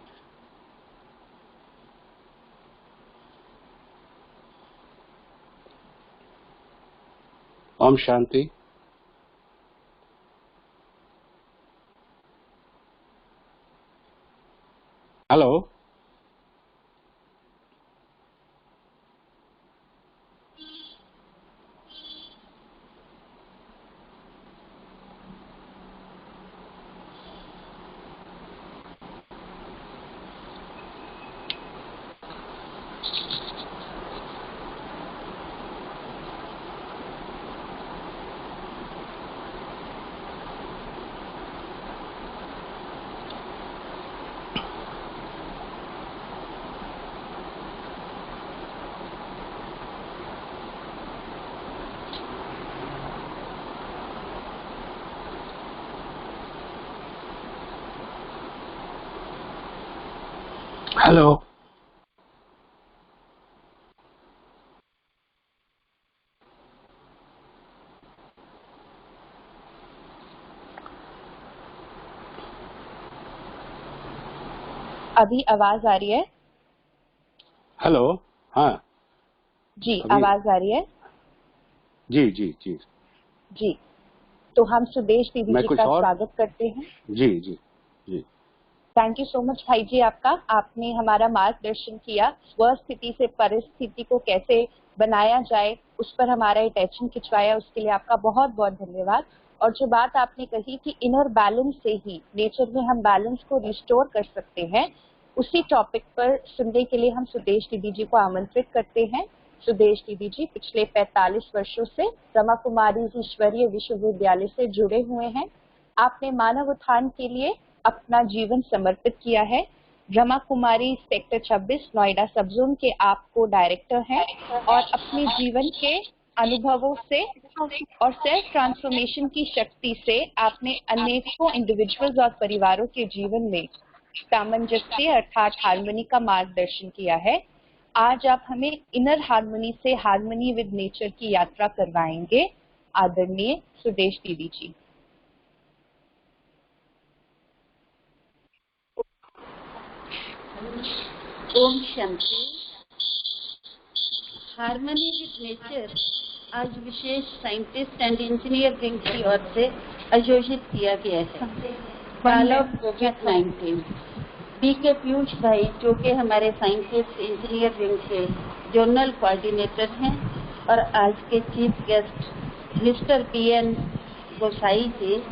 ओम शांति। हेलो। हेलो। अभी आवाज आ रही है? हेलो। हाँ जी, अभी। आवाज आ रही है? जी जी जी। जी, तो हम सुदेश दीदी मैं जी कुछ का और। स्वागत करते हैं। जी जी जी। थैंक यू सो मच भाई जी आपका, आपने हमारा मार्गदर्शन किया। स्व स्थिति से परिस्थिति को कैसे बनाया जाए, उस पर हमारा अटेंशन खिंचवाया, उसके लिए आपका बहुत बहुत धन्यवाद। और जो बात आपने कही कि इनर बैलेंस से ही नेचर में हम बैलेंस को रिस्टोर कर सकते हैं, उसी टॉपिक पर सुनने के लिए हम सुदेश दीदी जी को आमंत्रित करते हैं। सुदेश दीदी जी पिछले 45 वर्षों से ब्रह्मा कुमारी ईश्वरीय विश्वविद्यालय से जुड़े हुए हैं। आपने मानव उत्थान के लिए अपना जीवन समर्पित किया है। ब्रह्मा कुमारी सेक्टर 26 नोएडा सब जोन के आपको डायरेक्टर हैं, और अपने जीवन के अनुभवों से और सेल्फ ट्रांसफॉर्मेशन की शक्ति से आपने अनेकों इंडिविजुअल्स और परिवारों के जीवन में सामंजस्य अर्थात हार्मनी का मार्गदर्शन किया है। आज आप हमें इनर हार्मनी से हार्मनी विद नेचर की यात्रा करवाएंगे। आदरणीय सुदेश दीदी जी। Om Shanti. Harmony with nature आज विशेष साइंटिस्ट एंड इंजीनियर विंग की ओर से आयोजित किया गया है। काल ऑफ कोविड-19 BK पीयूष भाई, जो कि हमारे साइंटिस्ट इंजीनियर विंग के जोनल कोऑर्डिनेटर हैं, और आज के चीफ गेस्ट मिस्टर PN गोसाई जी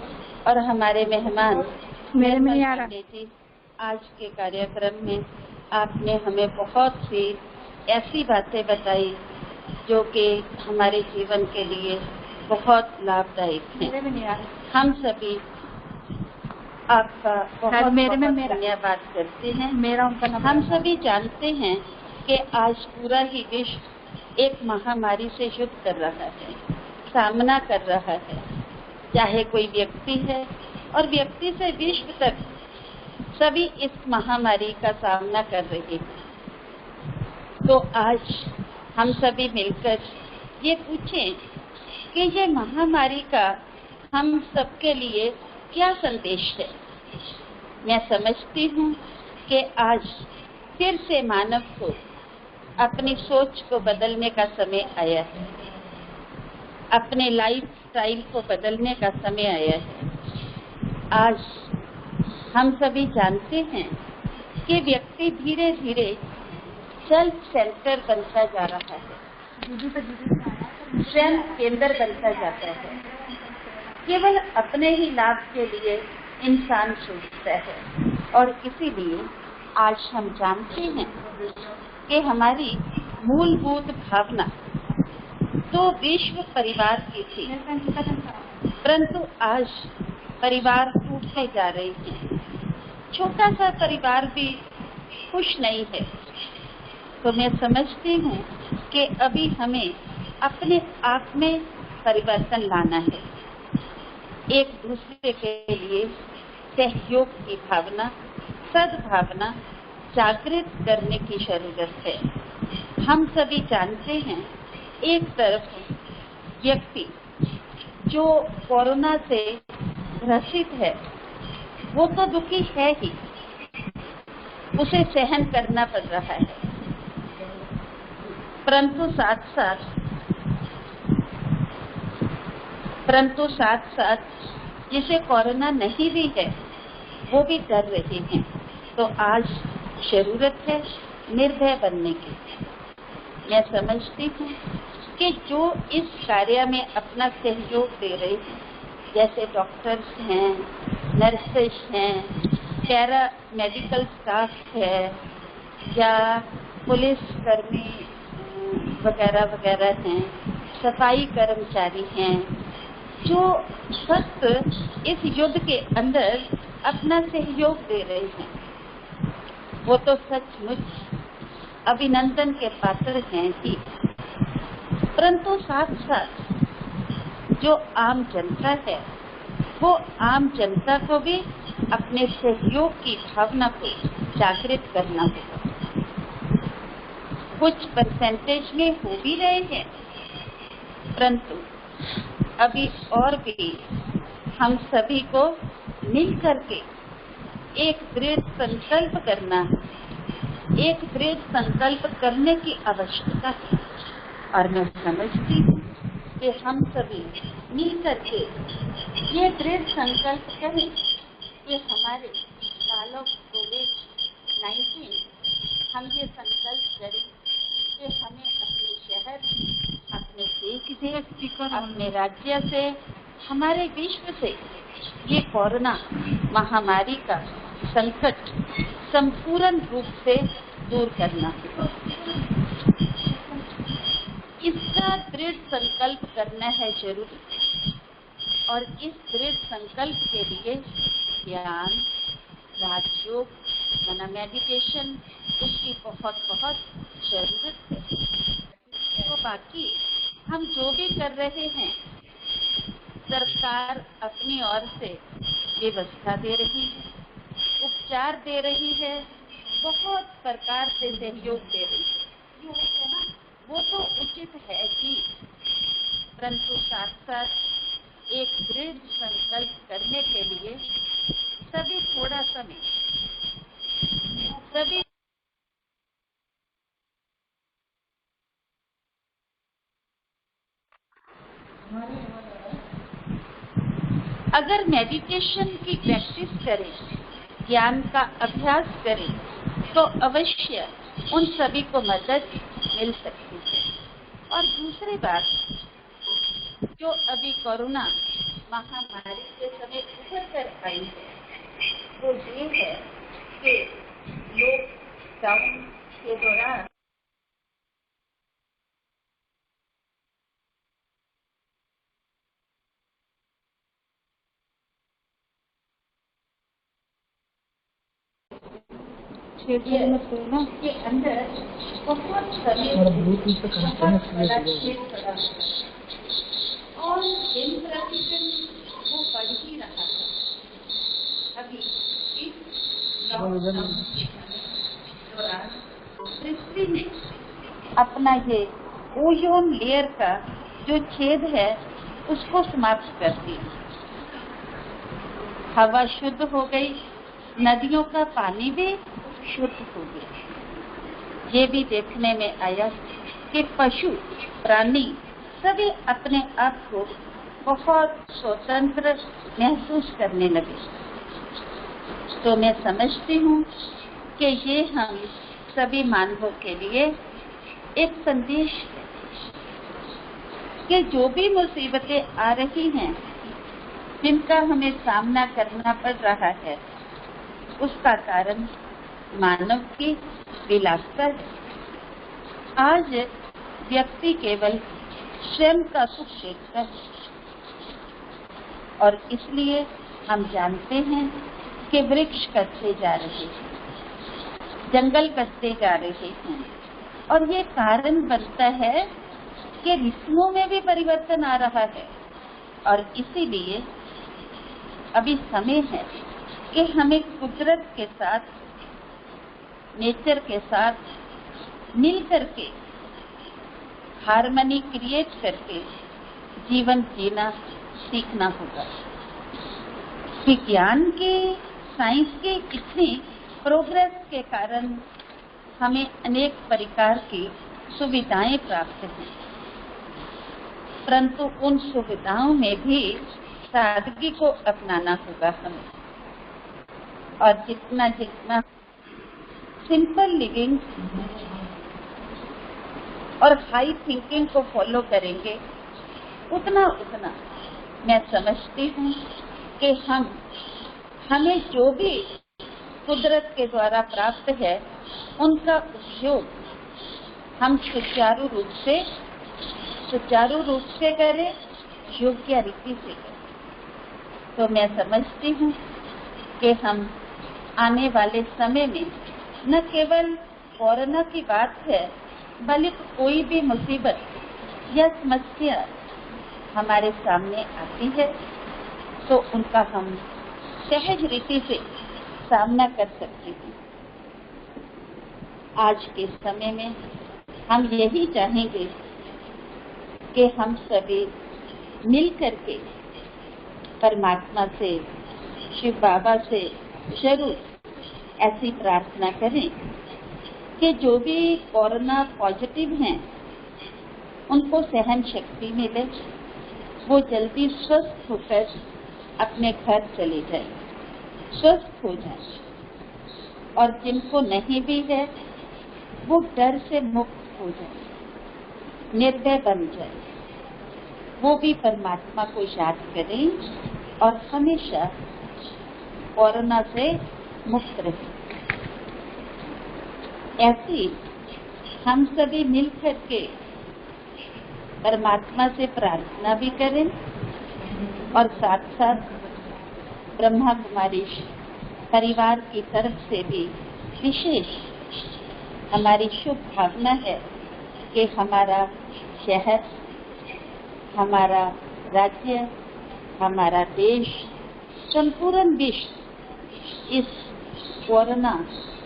और हमारे मेहमान जी, आज के कार्यक्रम में आपने हमें बहुत सी ऐसी बातें बताई जो कि हमारे जीवन के लिए बहुत लाभदायक हैं। हम सभी आपका बहुत धन्यवाद करते हैं। हम सभी जानते हैं कि आज पूरा ही विश्व एक महामारी से युद्ध कर रहा है, सामना कर रहा है। चाहे कोई व्यक्ति है और व्यक्ति से विश्व तक सभी इस महामारी का सामना कर रहे हैं। तो आज हम सभी मिलकर ये पूछें कि ये महामारी का हम सबके लिए क्या संदेश है। मैं समझती हूँ कि आज फिर से मानव को अपनी सोच को बदलने का समय आया है, अपने लाइफ स्टाइल को बदलने का समय आया है। आज हम सभी जानते हैं कि व्यक्ति धीरे धीरे सेल्फ सेंटर बनता जा रहा है, स्वयं केंद्र बनता जाता है। केवल अपने ही लाभ के लिए इंसान सोचता है, और इसीलिए आज हम जानते हैं कि हमारी मूलभूत भावना तो विश्व परिवार की थी, परंतु आज परिवार टूटते जा रहे हैं। छोटा सा परिवार भी खुश नहीं है। तो मैं समझती हूँ कि अभी हमें अपने आप में परिवर्तन लाना है। एक दूसरे के लिए सहयोग की भावना, सद्भावना जागृत करने की जरूरत है। हम सभी जानते हैं, एक तरफ व्यक्ति जो कोरोना से ग्रसित है वो तो दुखी है ही, उसे सहन करना पड़ रहा है, परंतु साथ साथ जिसे कोरोना नहीं भी है वो भी डर रहे हैं। तो आज जरूरत है निर्भय बनने की। मैं समझती हूँ कि जो इस कार्य में अपना सहयोग दे रहे हैं, जैसे डॉक्टर्स हैं, नर्सेस हैं, पैरा मेडिकल स्टाफ है, या पुलिस कर्मी वगैरह वगैरह हैं, सफाई कर्मचारी हैं, जो सख्त इस युद्ध के अंदर अपना सहयोग दे रहे हैं, वो तो सचमुच अभिनंदन के पात्र हैं ही। परंतु साथ साथ जो आम जनता है, वो आम जनता को भी अपने सहयोग की भावना को जागृत करना होगा। कुछ परसेंटेज में हो भी रहे हैं, परंतु अभी और भी हम सभी को मिल करके एक दृढ़ संकल्प करना है, एक दृढ़ संकल्प करने की आवश्यकता है। और मैं समझती हूँ कि हम सभी मिल करके ये दृढ़ संकल्प करें कि हमारे काल ऑफ कोविड-19 हम ये संकल्प करें कि हमें अपने शहर, अपने देश से, अपने राज्य से, हमारे विश्व से ये कोरोना महामारी का संकट संपूर्ण रूप से दूर करना है। इसका दृढ़ संकल्प करना है जरूरी, और इस दृढ़ संकल्प के लिए ध्यान, राजयोग, मना मेडिटेशन, उसकी बहुत बहुत जरूरत है। तो बाकी हम जो भी कर रहे हैं, सरकार अपनी ओर से व्यवस्था दे रही है, उपचार दे रही है, बहुत प्रकार से सहयोग दे रही है, वो तो उचित है ही, परंतु साथ साथ एक दृढ़ संकल्प करने के लिए सभी थोड़ा समय, सभी अगर मेडिटेशन की प्रैक्टिस करें, ज्ञान का अभ्यास करें, तो अवश्य उन सभी को मदद मिल सकती है। और दूसरी बात, जो अभी कोरोना महामारी के समय उभर कर आई है, वो ये है कि लॉकडाउन के दौरान के अंदर बहुत समय बड़ा छेद पड़ा और दिन प्रतिदिन वो बढ़ ही रहा था। अभी इस लॉकडाउन के दौरान पृथ्वी ने अपना ये ओजोन लेयर का जो छेद है उसको समाप्त कर दिया। हवा शुद्ध हो गई, नदियों का पानी भी शुद्ध हो गया। ये भी देखने में आया कि पशु प्राणी सभी अपने आप को बहुत स्वतंत्र महसूस करने लगे। तो मैं समझती हूँ कि ये हम सभी मानवों के लिए एक संदेश है कि जो भी मुसीबतें आ रही हैं, जिनका हमें सामना करना पड़ रहा है, उसका कारण मानव की विलासिता है। आज व्यक्ति केवल स्वयं का सुख देखता है और इसलिए हम जानते हैं कि वृक्ष कटते जा रहे हैं, जंगल कटते जा रहे हैं और ये कारण बनता है कि ऋतुओं में भी परिवर्तन आ रहा है। और इसीलिए अभी समय है कि हमें कुदरत के साथ, नेचर के साथ मिल करके, हार्मनी क्रिएट करके जीवन जीना सीखना होगा। विज्ञान की, साइंस की इतनी प्रोग्रेस के कारण हमें अनेक प्रकार की सुविधाएं प्राप्त हैं, परंतु उन सुविधाओं में भी सादगी को अपनाना होगा हमें। और जितना जितना सिंपल लिविंग और हाई थिंकिंग को फॉलो करेंगे, उतना उतना मैं समझती हूँ कि हमें जो भी कुदरत के द्वारा प्राप्त है, उनका उपयोग हम सुचारू रूप से करें, योग्य रीति से करें। तो मैं समझती हूँ कि हम आने वाले समय में न केवल कोरोना की बात है, बल्कि कोई भी मुसीबत या समस्या हमारे सामने आती है तो उनका हम सहज रीति से सामना कर सकते हैं। आज के समय में हम यही चाहेंगे कि हम सभी मिल करके परमात्मा से, शिव बाबा से जरूर ऐसी प्रार्थना करें कि जो भी कोरोना पॉजिटिव हैं, उनको सहन शक्ति मिले, वो जल्दी स्वस्थ होकर अपने घर चले जाएं, स्वस्थ हो जाएं। और जिनको नहीं भी है, वो डर से मुक्त हो जाए, निर्भय बन जाए, वो भी परमात्मा को याद करें और हमेशा कोरोना से मुक्त रहे। ऐसी हम सभी मिलकर के परमात्मा से प्रार्थना भी करें और साथ साथ ब्रह्मा कुमारी परिवार की तरफ से भी विशेष हमारी शुभ भावना है कि हमारा शहर, हमारा राज्य, हमारा देश, संपूर्ण विश्व इस कोरोना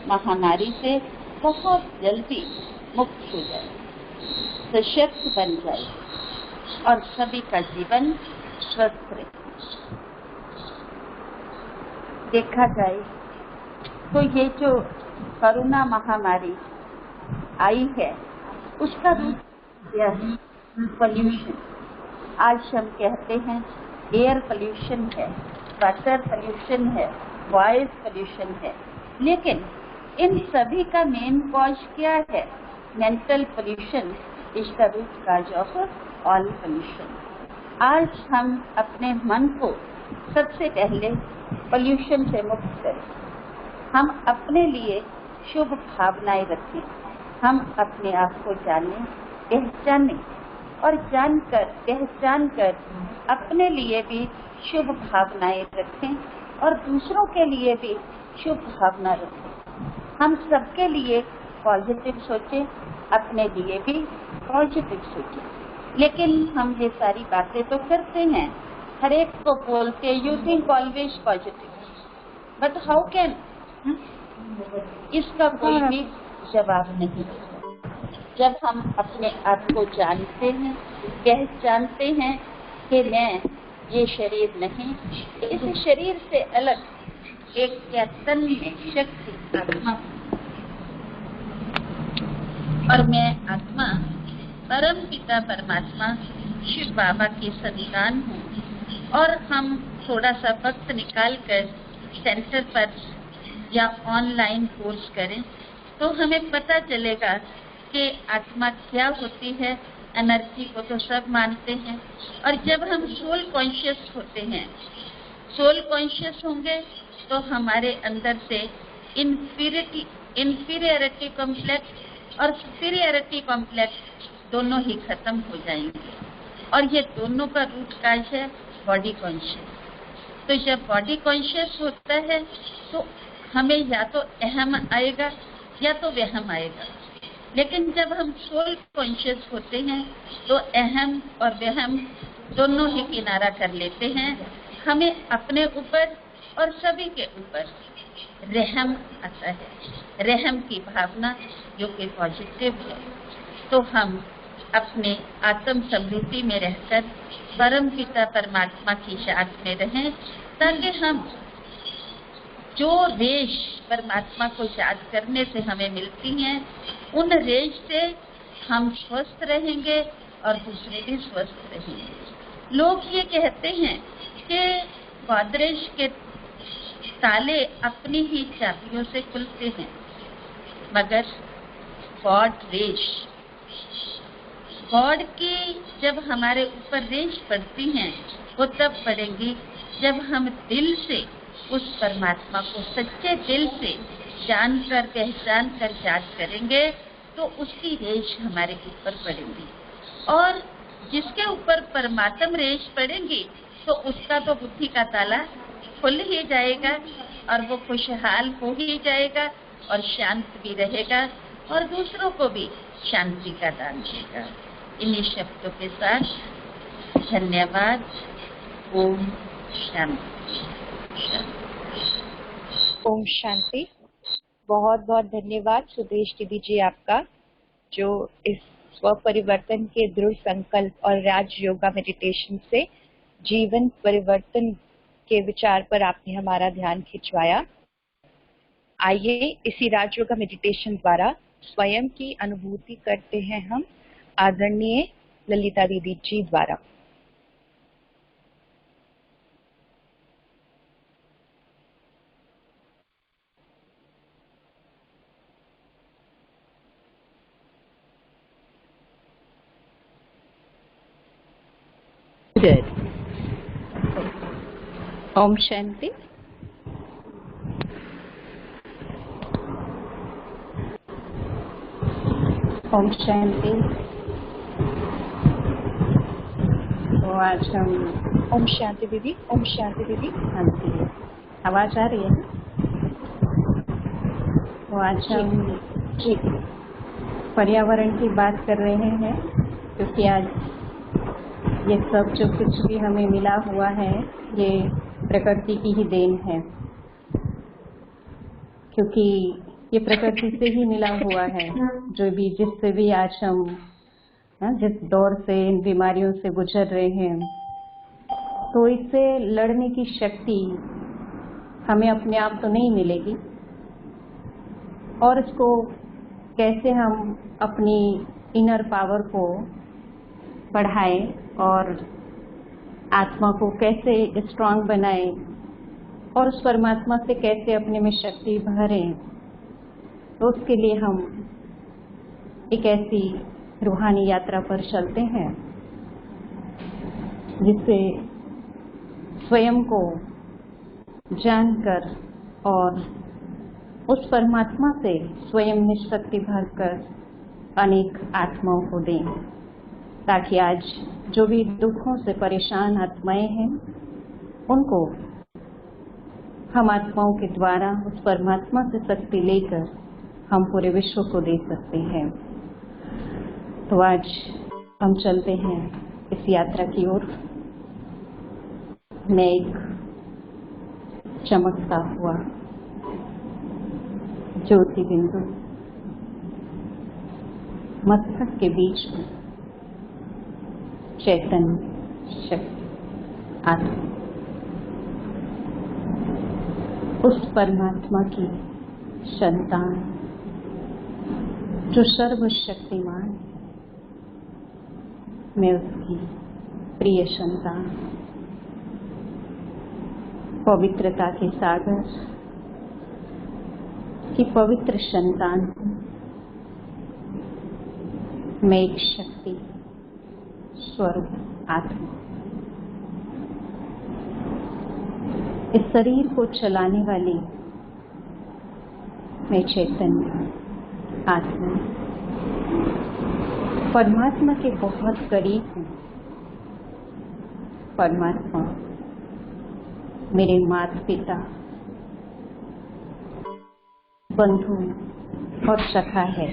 महामारी से बहुत जल्दी मुक्त हो जाए, सशक्त बन जाए और सभी का जीवन स्वस्थ रहे। देखा जाए तो ये जो कोरोना महामारी आई है, उसका रूप यह पोल्यूशन, आज हम कहते हैं एयर पोल्यूशन है। वाटर पोल्यूशन है, वॉइस पोल्यूशन है, लेकिन इन सभी का मेन कॉज क्या है? Mental pollution is the root cause of all pollution. आज हम अपने मन को सबसे पहले पोल्यूशन से मुक्त करें, हम अपने लिए शुभ भावनाएं रखें, हम अपने आप को जानें, पहचानें और जानकर पहचानकर अपने लिए भी शुभ भावनाएं रखें और दूसरों के लिए भी शुभ भावना रखें। हम सबके लिए पॉजिटिव सोचें, अपने लिए भी पॉजिटिव सोचें। लेकिन हम ये सारी बातें तो करते हैं, हर एक को बोलते you think always positive, but how can, इसका कोई भी जवाब नहीं। जब हम अपने आप को जानते हैं, पहचानते हैं कि मैं ये शरीर नहीं, इस शरीर से अलग एक चैतन्य शक्ति आत्मा, और मैं आत्मा परम पिता परमात्मा शिव बाबा की संतान हूँ। और हम थोड़ा सा वक्त निकाल कर सेंटर पर या ऑनलाइन कोर्स करें तो हमें पता चलेगा कि आत्मा क्या होती है। एनर्जी को तो सब मानते हैं, और जब हम सोल कॉन्शियस होते हैं, सोल कॉन्शियस होंगे तो हमारे अंदर से इंफीरियरिटी कॉम्प्लेक्स और सुपीरियरिटी कॉम्प्लेक्स दोनों ही खत्म हो जाएंगे, और ये दोनों का रूट काज है बॉडी कॉन्शियस। तो जब बॉडी कॉन्शियस होता है तो हमें या तो अहम आएगा या तो वहम आएगा, लेकिन जब हम सोल कॉन्शियस होते हैं तो अहम और वहम दोनों ही किनारा कर लेते हैं। हमें अपने ऊपर और सभी के ऊपर रहम आता है, रहम की भावना जो कि पॉजिटिव है। तो हम अपने आत्म समृद्धि में रहकर परम पिता परमात्मा की साथ में रहें, ताकि हम जो रेश परमात्मा को याद करने से हमें मिलती हैं, उन रेश से हम स्वस्थ रहेंगे और दूसरे भी स्वस्थ रहेंगे। लोग ये कहते हैं कि गोदरेज के ताले अपनी ही चाबियों से खुलते हैं, मगर गॉड रेश, गॉड की जब हमारे ऊपर रेश पड़ती हैं वो तब पड़ेंगी जब हम दिल से उस परमात्मा को सच्चे दिल से जानकर पहचान कर याद करेंगे तो उसकी रेश हमारे ऊपर पड़ेगी। और जिसके ऊपर परमात्म रेश पड़ेंगी तो उसका तो बुद्धि का ताला खुल ही जाएगा और वो खुशहाल हो ही जाएगा और शांत भी रहेगा और दूसरों को भी शांति का दान देगा। इन्हीं शब्दों के साथ धन्यवाद। ओम शांति। ओम शांति। बहुत बहुत धन्यवाद सुदेश दीदी जी आपका, जो इस स्व परिवर्तन के दृढ़ संकल्प और राज योगा मेडिटेशन से जीवन परिवर्तन के विचार पर आपने हमारा ध्यान खिंचवाया। आइए इसी राज योगा मेडिटेशन द्वारा स्वयं की अनुभूति करते हैं हम आदरणीय ललिता दीदी जी द्वारा। Good. ओम शांति। ओम शांति। तो आज हम ओम शांति दीदी। ओम शांति दीदी। हाँ जी, आवाज आ रही है? तो आज हम जी पर्यावरण की बात कर रहे हैं, क्योंकि आज ये सब जो कुछ भी हमें मिला हुआ है ये प्रकृति की ही देन है, क्योंकि ये प्रकृति से ही मिला हुआ है। जो भी जिससे भी आज हम जिस दौर से इन बीमारियों से गुजर रहे हैं, तो इससे लड़ने की शक्ति हमें अपने आप तो नहीं मिलेगी, और इसको कैसे हम अपनी इनर पावर को बढ़ाएं और आत्मा को कैसे स्ट्रांग बनाएं, और उस परमात्मा से कैसे अपने में शक्ति भरें, तो उसके लिए हम एक ऐसी रूहानी यात्रा पर चलते हैं जिससे स्वयं को जानकर और उस परमात्मा से स्वयं में शक्ति भरकर अनेक आत्माओं को दें, ताकि आज जो भी दुखों से परेशान आत्माएं हैं उनको हम आत्माओं के द्वारा उस परमात्मा से शक्ति लेकर हम पूरे विश्व को दे सकते हैं। तो आज हम चलते हैं इस यात्रा की ओर। मैं एक चमकता हुआ ज्योति बिंदु मस्तक के बीच में चैतन्य शक्ति आत्मा, उस परमात्मा की संतान जो सर्वशक्तिमान, मैं उसकी प्रिय संतान, पवित्रता के सागर की पवित्र संतान हूँ। मैं एक शक्ति स्वरूप आत्मा, इस शरीर को चलाने वाली मैं चैतन्य आत्मा, परमात्मा के बहुत करीब हूँ। परमात्मा मेरे माता पिता, बंधु और सखा है।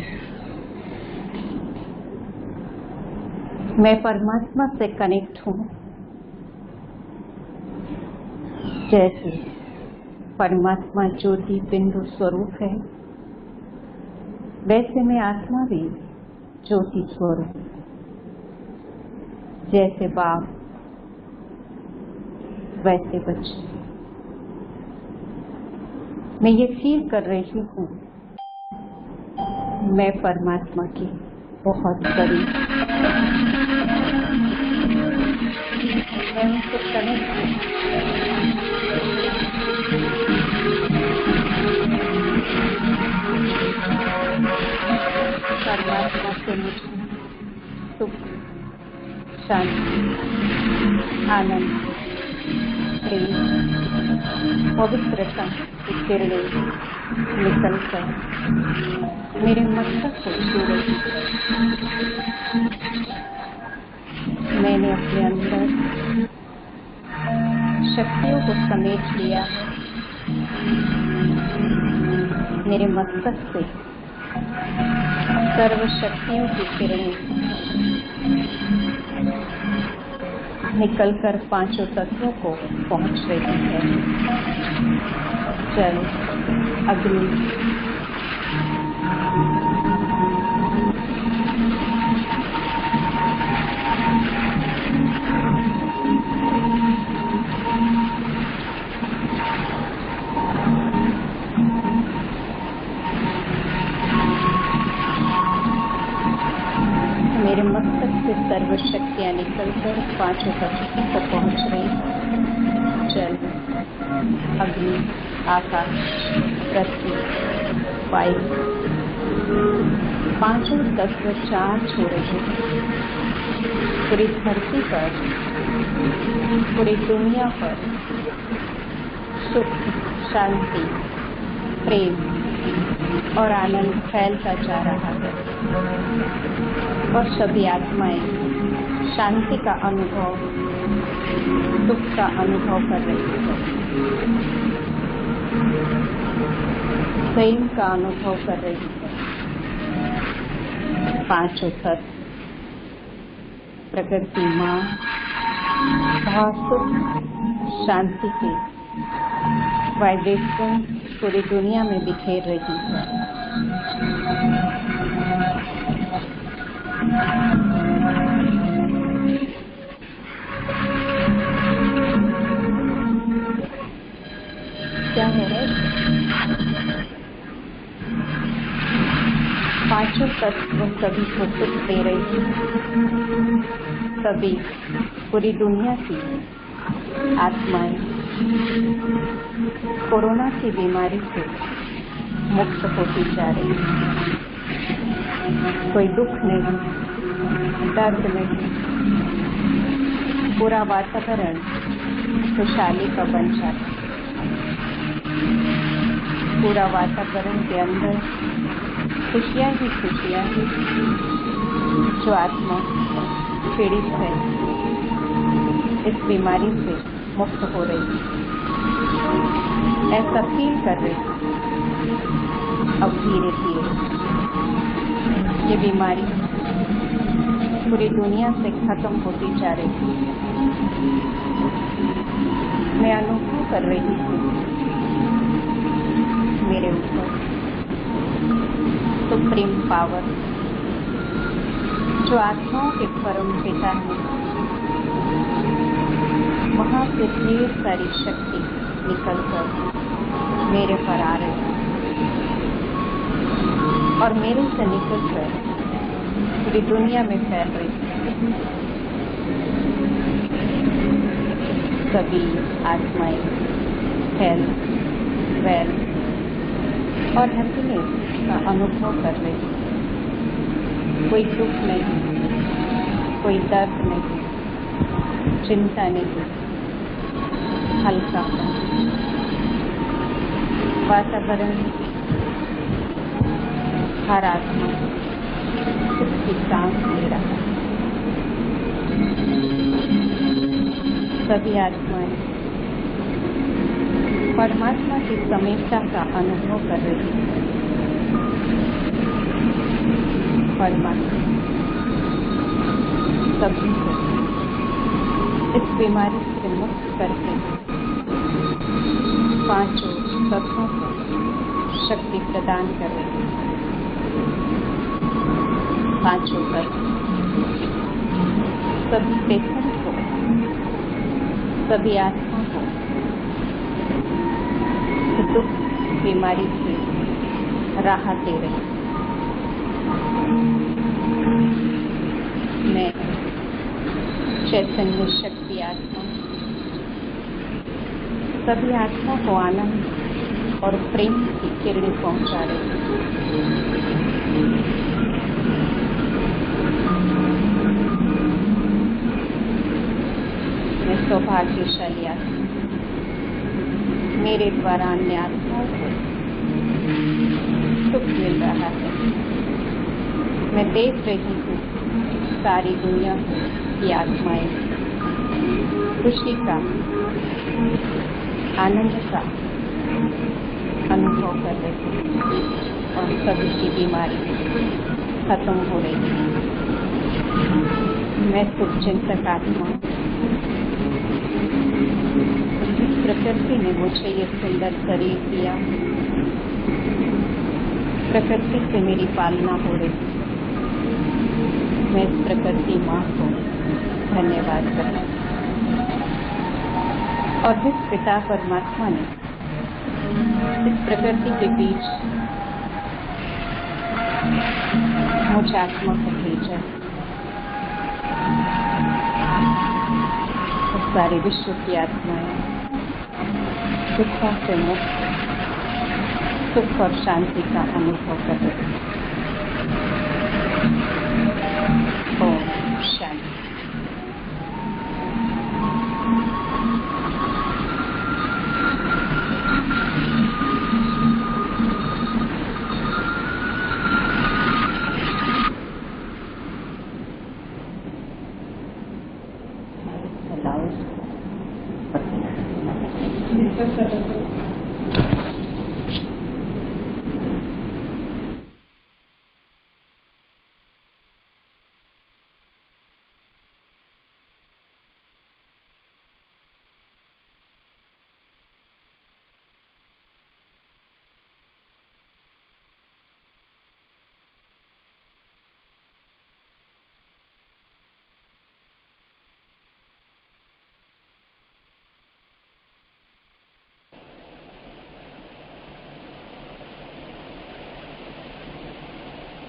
मैं परमात्मा से कनेक्ट हूँ। जैसे परमात्मा ज्योति बिंदु स्वरूप है, वैसे मैं आत्मा भी ज्योति स्वरूप। जैसे बाप वैसे बच्चे। मैं ये फील कर रही हूँ मैं परमात्मा की बहुत करीब, मैं उनसे कनेक्ट हूँ। परमात्मा से मुझे सुख, शांति, आनंद, प्रेम, पवित्रता की किरणें निकलकर मेरे मस्तक को छू रही है। मैंने अपने अंदर शक्तियों को समेट लिया है। मेरे मस्तक से सर्व शक्तियों की किरणें निकलकर पांचों तत्वों को पहुंच रही है। जल, अग्नि, मेरे मस्तक से सर्व शक्तियाँ निकलकर पांचों तत्वों को पहुंच रही हैं। जल, अग्नि, आकाश, पृथ्वी, वायु, पांचों तत्व चार्ज हो रहे हैं। पूरी धरती पर, पूरी दुनिया पर सुख, शांति, प्रेम और आनंद फैलता जा रहा है और सभी आत्माएं शांति का अनुभव, सुख का अनुभव कर रही है, प्रेम का अनुभव कर रही है। पांचों तत्व प्रकृति माँ बहुत सुख, शांति के वाइब्रेशन पूरी दुनिया में बिखेर रही है। क्या हो रहा है? पांचों तत्व सभी को सुख दे रही है। सभी पूरी दुनिया की आत्माएं कोरोना की बीमारी से मुक्त होती जा रही है। कोई दुख नहीं, दर्द नहीं, पूरा वातावरण खुशहाली का बन जाता है। पूरा वातावरण के अंदर खुशियाँ ही खुशियाँ हैं। जो आत्मा पीड़ित है, इस बीमारी से मुक्त हो रही है, ऐसा फील कर रही है। अब धीरे धीरे ये बीमारी पूरी दुनिया से खत्म होती जा रही है। मैं अनुभव कर रही हूँ मेरे ऊपर सुप्रीम पावर, जो आत्माओं के परम पिता है, वहां से ढेर सारी शक्ति निकलकर मेरे पर आ रही है और मेरे से निकलकर पूरी दुनिया में फैल रही है। सभी आत्माएं हेल्थ, वेल्थ और हैप्पीनेस का अनुभव कर रही है। कोई दुख नहीं, कोई दर्द नहीं, चिंता नहीं, हल्कापन। वातावरण हर आत्मा उसकी सांस ले रहा है। सभी आत्माएं परमात्मा की समीपता का अनुभव कर रही है। परमात्मा सभी को इस बीमारी से मुक्त करके पांचों तत्वों को शक्ति प्रदान कर रही है। पांचों तत्व सभी पेशेंट को, सभी आत्मा को दुख बीमारी से राहत दे रही है। मैं चैतन्य शक्ति आत्मा सभी आत्मा को आनंद और प्रेम की किरण पहुंचा रही हूँ। मैं सौभाग्यशाली आत्मा, मेरे द्वारा अन्य आत्माओं को सुख मिल रहा है। मैं देख रही हूँ सारी दुनिया की आत्माएं खुशी का, आनंद का अनुभव कर रही है और सभी की बीमारी खत्म हो रही है। मैं शुभचिंतक आत्मा, प्रकृति ने मुझे ये सुंदर शरीर दिया। प्रकृति से मेरी पालना हो रही है। मैं इस प्रकृति माँ को धन्यवाद करती हूँ और इस पिता परमात्मा ने इस प्रकृति के बीच मुझ आत्मा को भेजा। तो सारे विश्व की आत्माएं दुखों से मुक्त, सुख और शांति का अनुभव कर रही है। ओम शांति।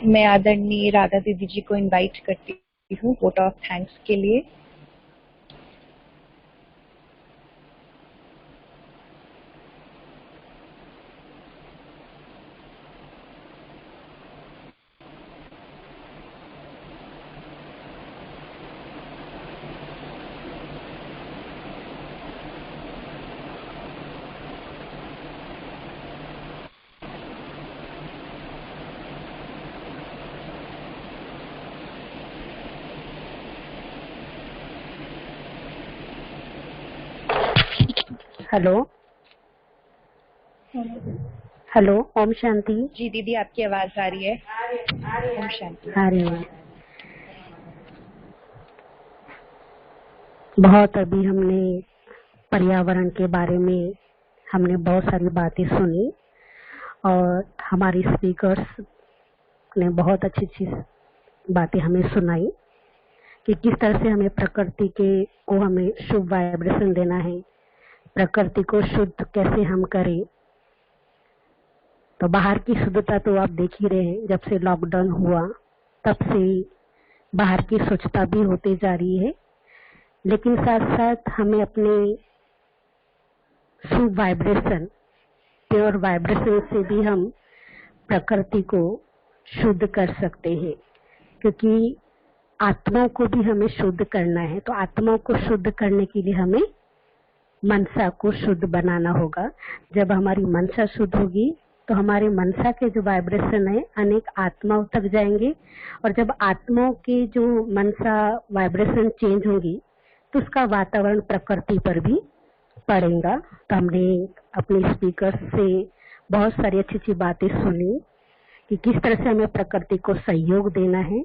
मैं आदरणीय राधा दीदी जी को इनवाइट करती हूँ वोट ऑफ थैंक्स के लिए। Hello hello, Om Shanti. जी दीदी, आपकी आवाज आ रही है। ओम शांति। हरे। बहुत अभी हमने पर्यावरण के बारे में हमने बहुत सारी बातें सुनी और हमारी स्पीकर्स ने बहुत अच्छी अच्छी बातें हमें सुनाई कि किस तरह से हमें प्रकृति के को हमें शुभ वाइब्रेशन देना है, प्रकृति को शुद्ध कैसे हम करें। तो बाहर की शुद्धता तो आप देख ही रहे हैं, जब से लॉकडाउन हुआ तब से बाहर की स्वच्छता भी होती जा रही है, लेकिन साथ साथ हमें अपने शुभ वाइब्रेशन, प्योर वाइब्रेशन से भी हम प्रकृति को शुद्ध कर सकते हैं, क्योंकि आत्मा को भी हमें शुद्ध करना है। तो आत्मा को शुद्ध करने के लिए हमें मनसा को शुद्ध बनाना होगा। जब हमारी मनसा शुद्ध होगी तो हमारे मनसा के जो वाइब्रेशन है अनेक आत्माओं तक जाएंगे, और जब आत्माओं के जो मनसा वाइब्रेशन चेंज होगी तो उसका वातावरण प्रकृति पर भी पड़ेगा। तो हमने अपने स्पीकर से बहुत सारी अच्छी अच्छी बातें सुनी कि किस तरह से हमें प्रकृति को सहयोग देना है।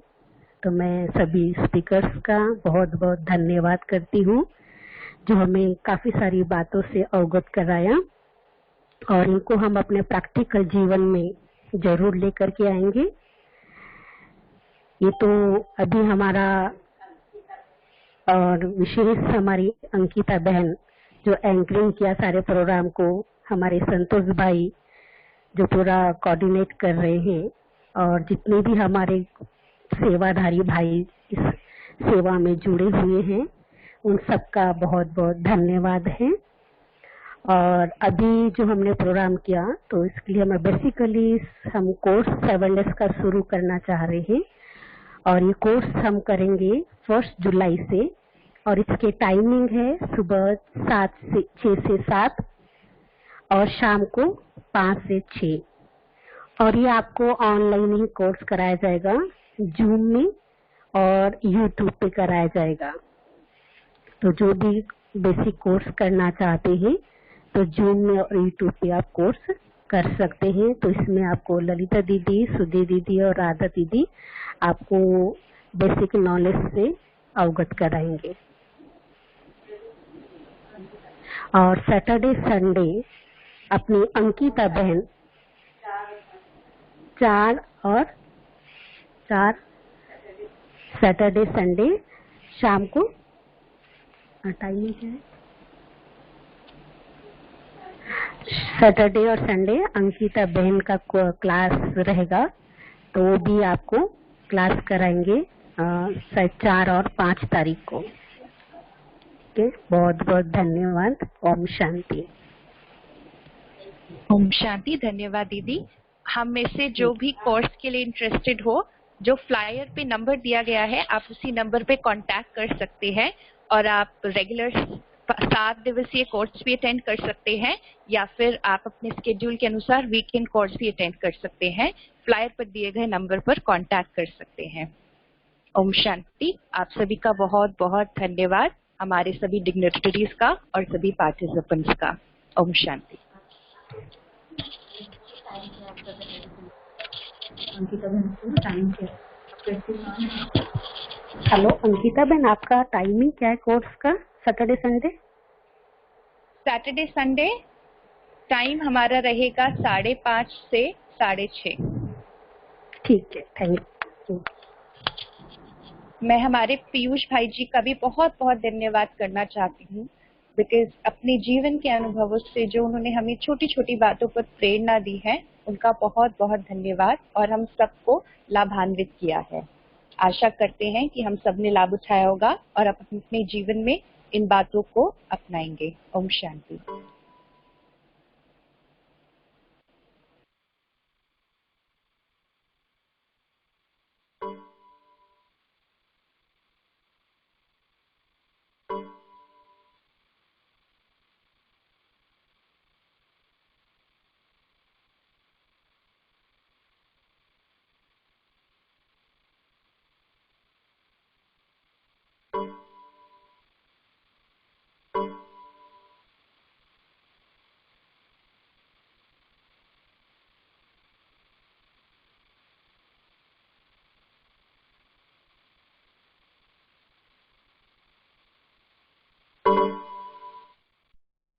तो मैं सभी स्पीकर्स का बहुत बहुत धन्यवाद करती हूँ जो हमें काफी सारी बातों से अवगत कराया, और इनको हम अपने प्रैक्टिकल जीवन में जरूर लेकर के आएंगे। ये तो अभी हमारा और विशेष हमारी अंकिता बहन जो एंकरिंग किया सारे प्रोग्राम को, हमारे संतोष भाई जो पूरा कोऑर्डिनेट कर रहे हैं, और जितने भी हमारे सेवाधारी भाई इस सेवा में जुड़े हुए हैं उन सबका बहुत बहुत धन्यवाद है। और अभी जो हमने प्रोग्राम किया तो इसके लिए हम बेसिकली हम कोर्स 7 डेज का शुरू करना चाह रहे हैं, और ये कोर्स हम करेंगे 1 जुलाई से, और इसके टाइमिंग है सुबह 6 से 7 और शाम को 5 से 6, और ये आपको ऑनलाइन ही कोर्स कराया जाएगा, जूम में और यूट्यूब पे कराया जाएगा। तो जो भी बेसिक कोर्स करना चाहते हैं तो जूम में और यूट्यूब पे आप कोर्स कर सकते हैं। तो इसमें आपको ललिता दीदी, सुधी दीदी और राधा दीदी आपको बेसिक नॉलेज से अवगत कराएंगे। और सैटरडे संडे अपनी अंकिता बहन 4 सैटरडे संडे शाम को टाइमिंग क्या है, सैटरडे और संडे अंकिता बहन का क्लास रहेगा, तो वो भी आपको क्लास कराएंगे 4 और 5 तारीख को। ओके, बहुत बहुत धन्यवाद। ओम शांति। ओम शांति। धन्यवाद दीदी। हम में से जो भी कोर्स के लिए इंटरेस्टेड हो, जो फ्लायर पे नंबर दिया गया है आप उसी नंबर पे कांटेक्ट कर सकते हैं, और आप रेगुलर 7 दिवसीय कोर्स भी अटेंड कर सकते हैं, या फिर आप अपने स्केड्यूल के अनुसार वीकेंड कोर्स भी अटेंड कर सकते हैं। फ्लायर पर दिए गए नंबर पर कांटेक्ट कर सकते हैं। ओम शांति। आप सभी का बहुत बहुत धन्यवाद, हमारे सभी डिग्निटरीज का और सभी पार्टिसिपेंट्स का। ओम शांति। हेलो अंकिता बहन, आपका टाइमिंग क्या है कोर्स का Saturday Sunday? Saturday Sunday time हमारा रहेगा 5:30 से 6:30। ठीक है, थैंक यू। मैं हमारे पीयूष भाई जी का भी बहुत बहुत धन्यवाद करना चाहती हूँ, बिकॉज अपने जीवन के अनुभवों से जो उन्होंने हमें छोटी छोटी बातों पर प्रेरणा दी है, उनका बहुत बहुत धन्यवाद, और हम सबको लाभान्वित किया है। आशा करते हैं कि हम सब ने लाभ उठाया होगा और अपने जीवन में इन बातों को अपनाएंगे। ओम शांति। नमः।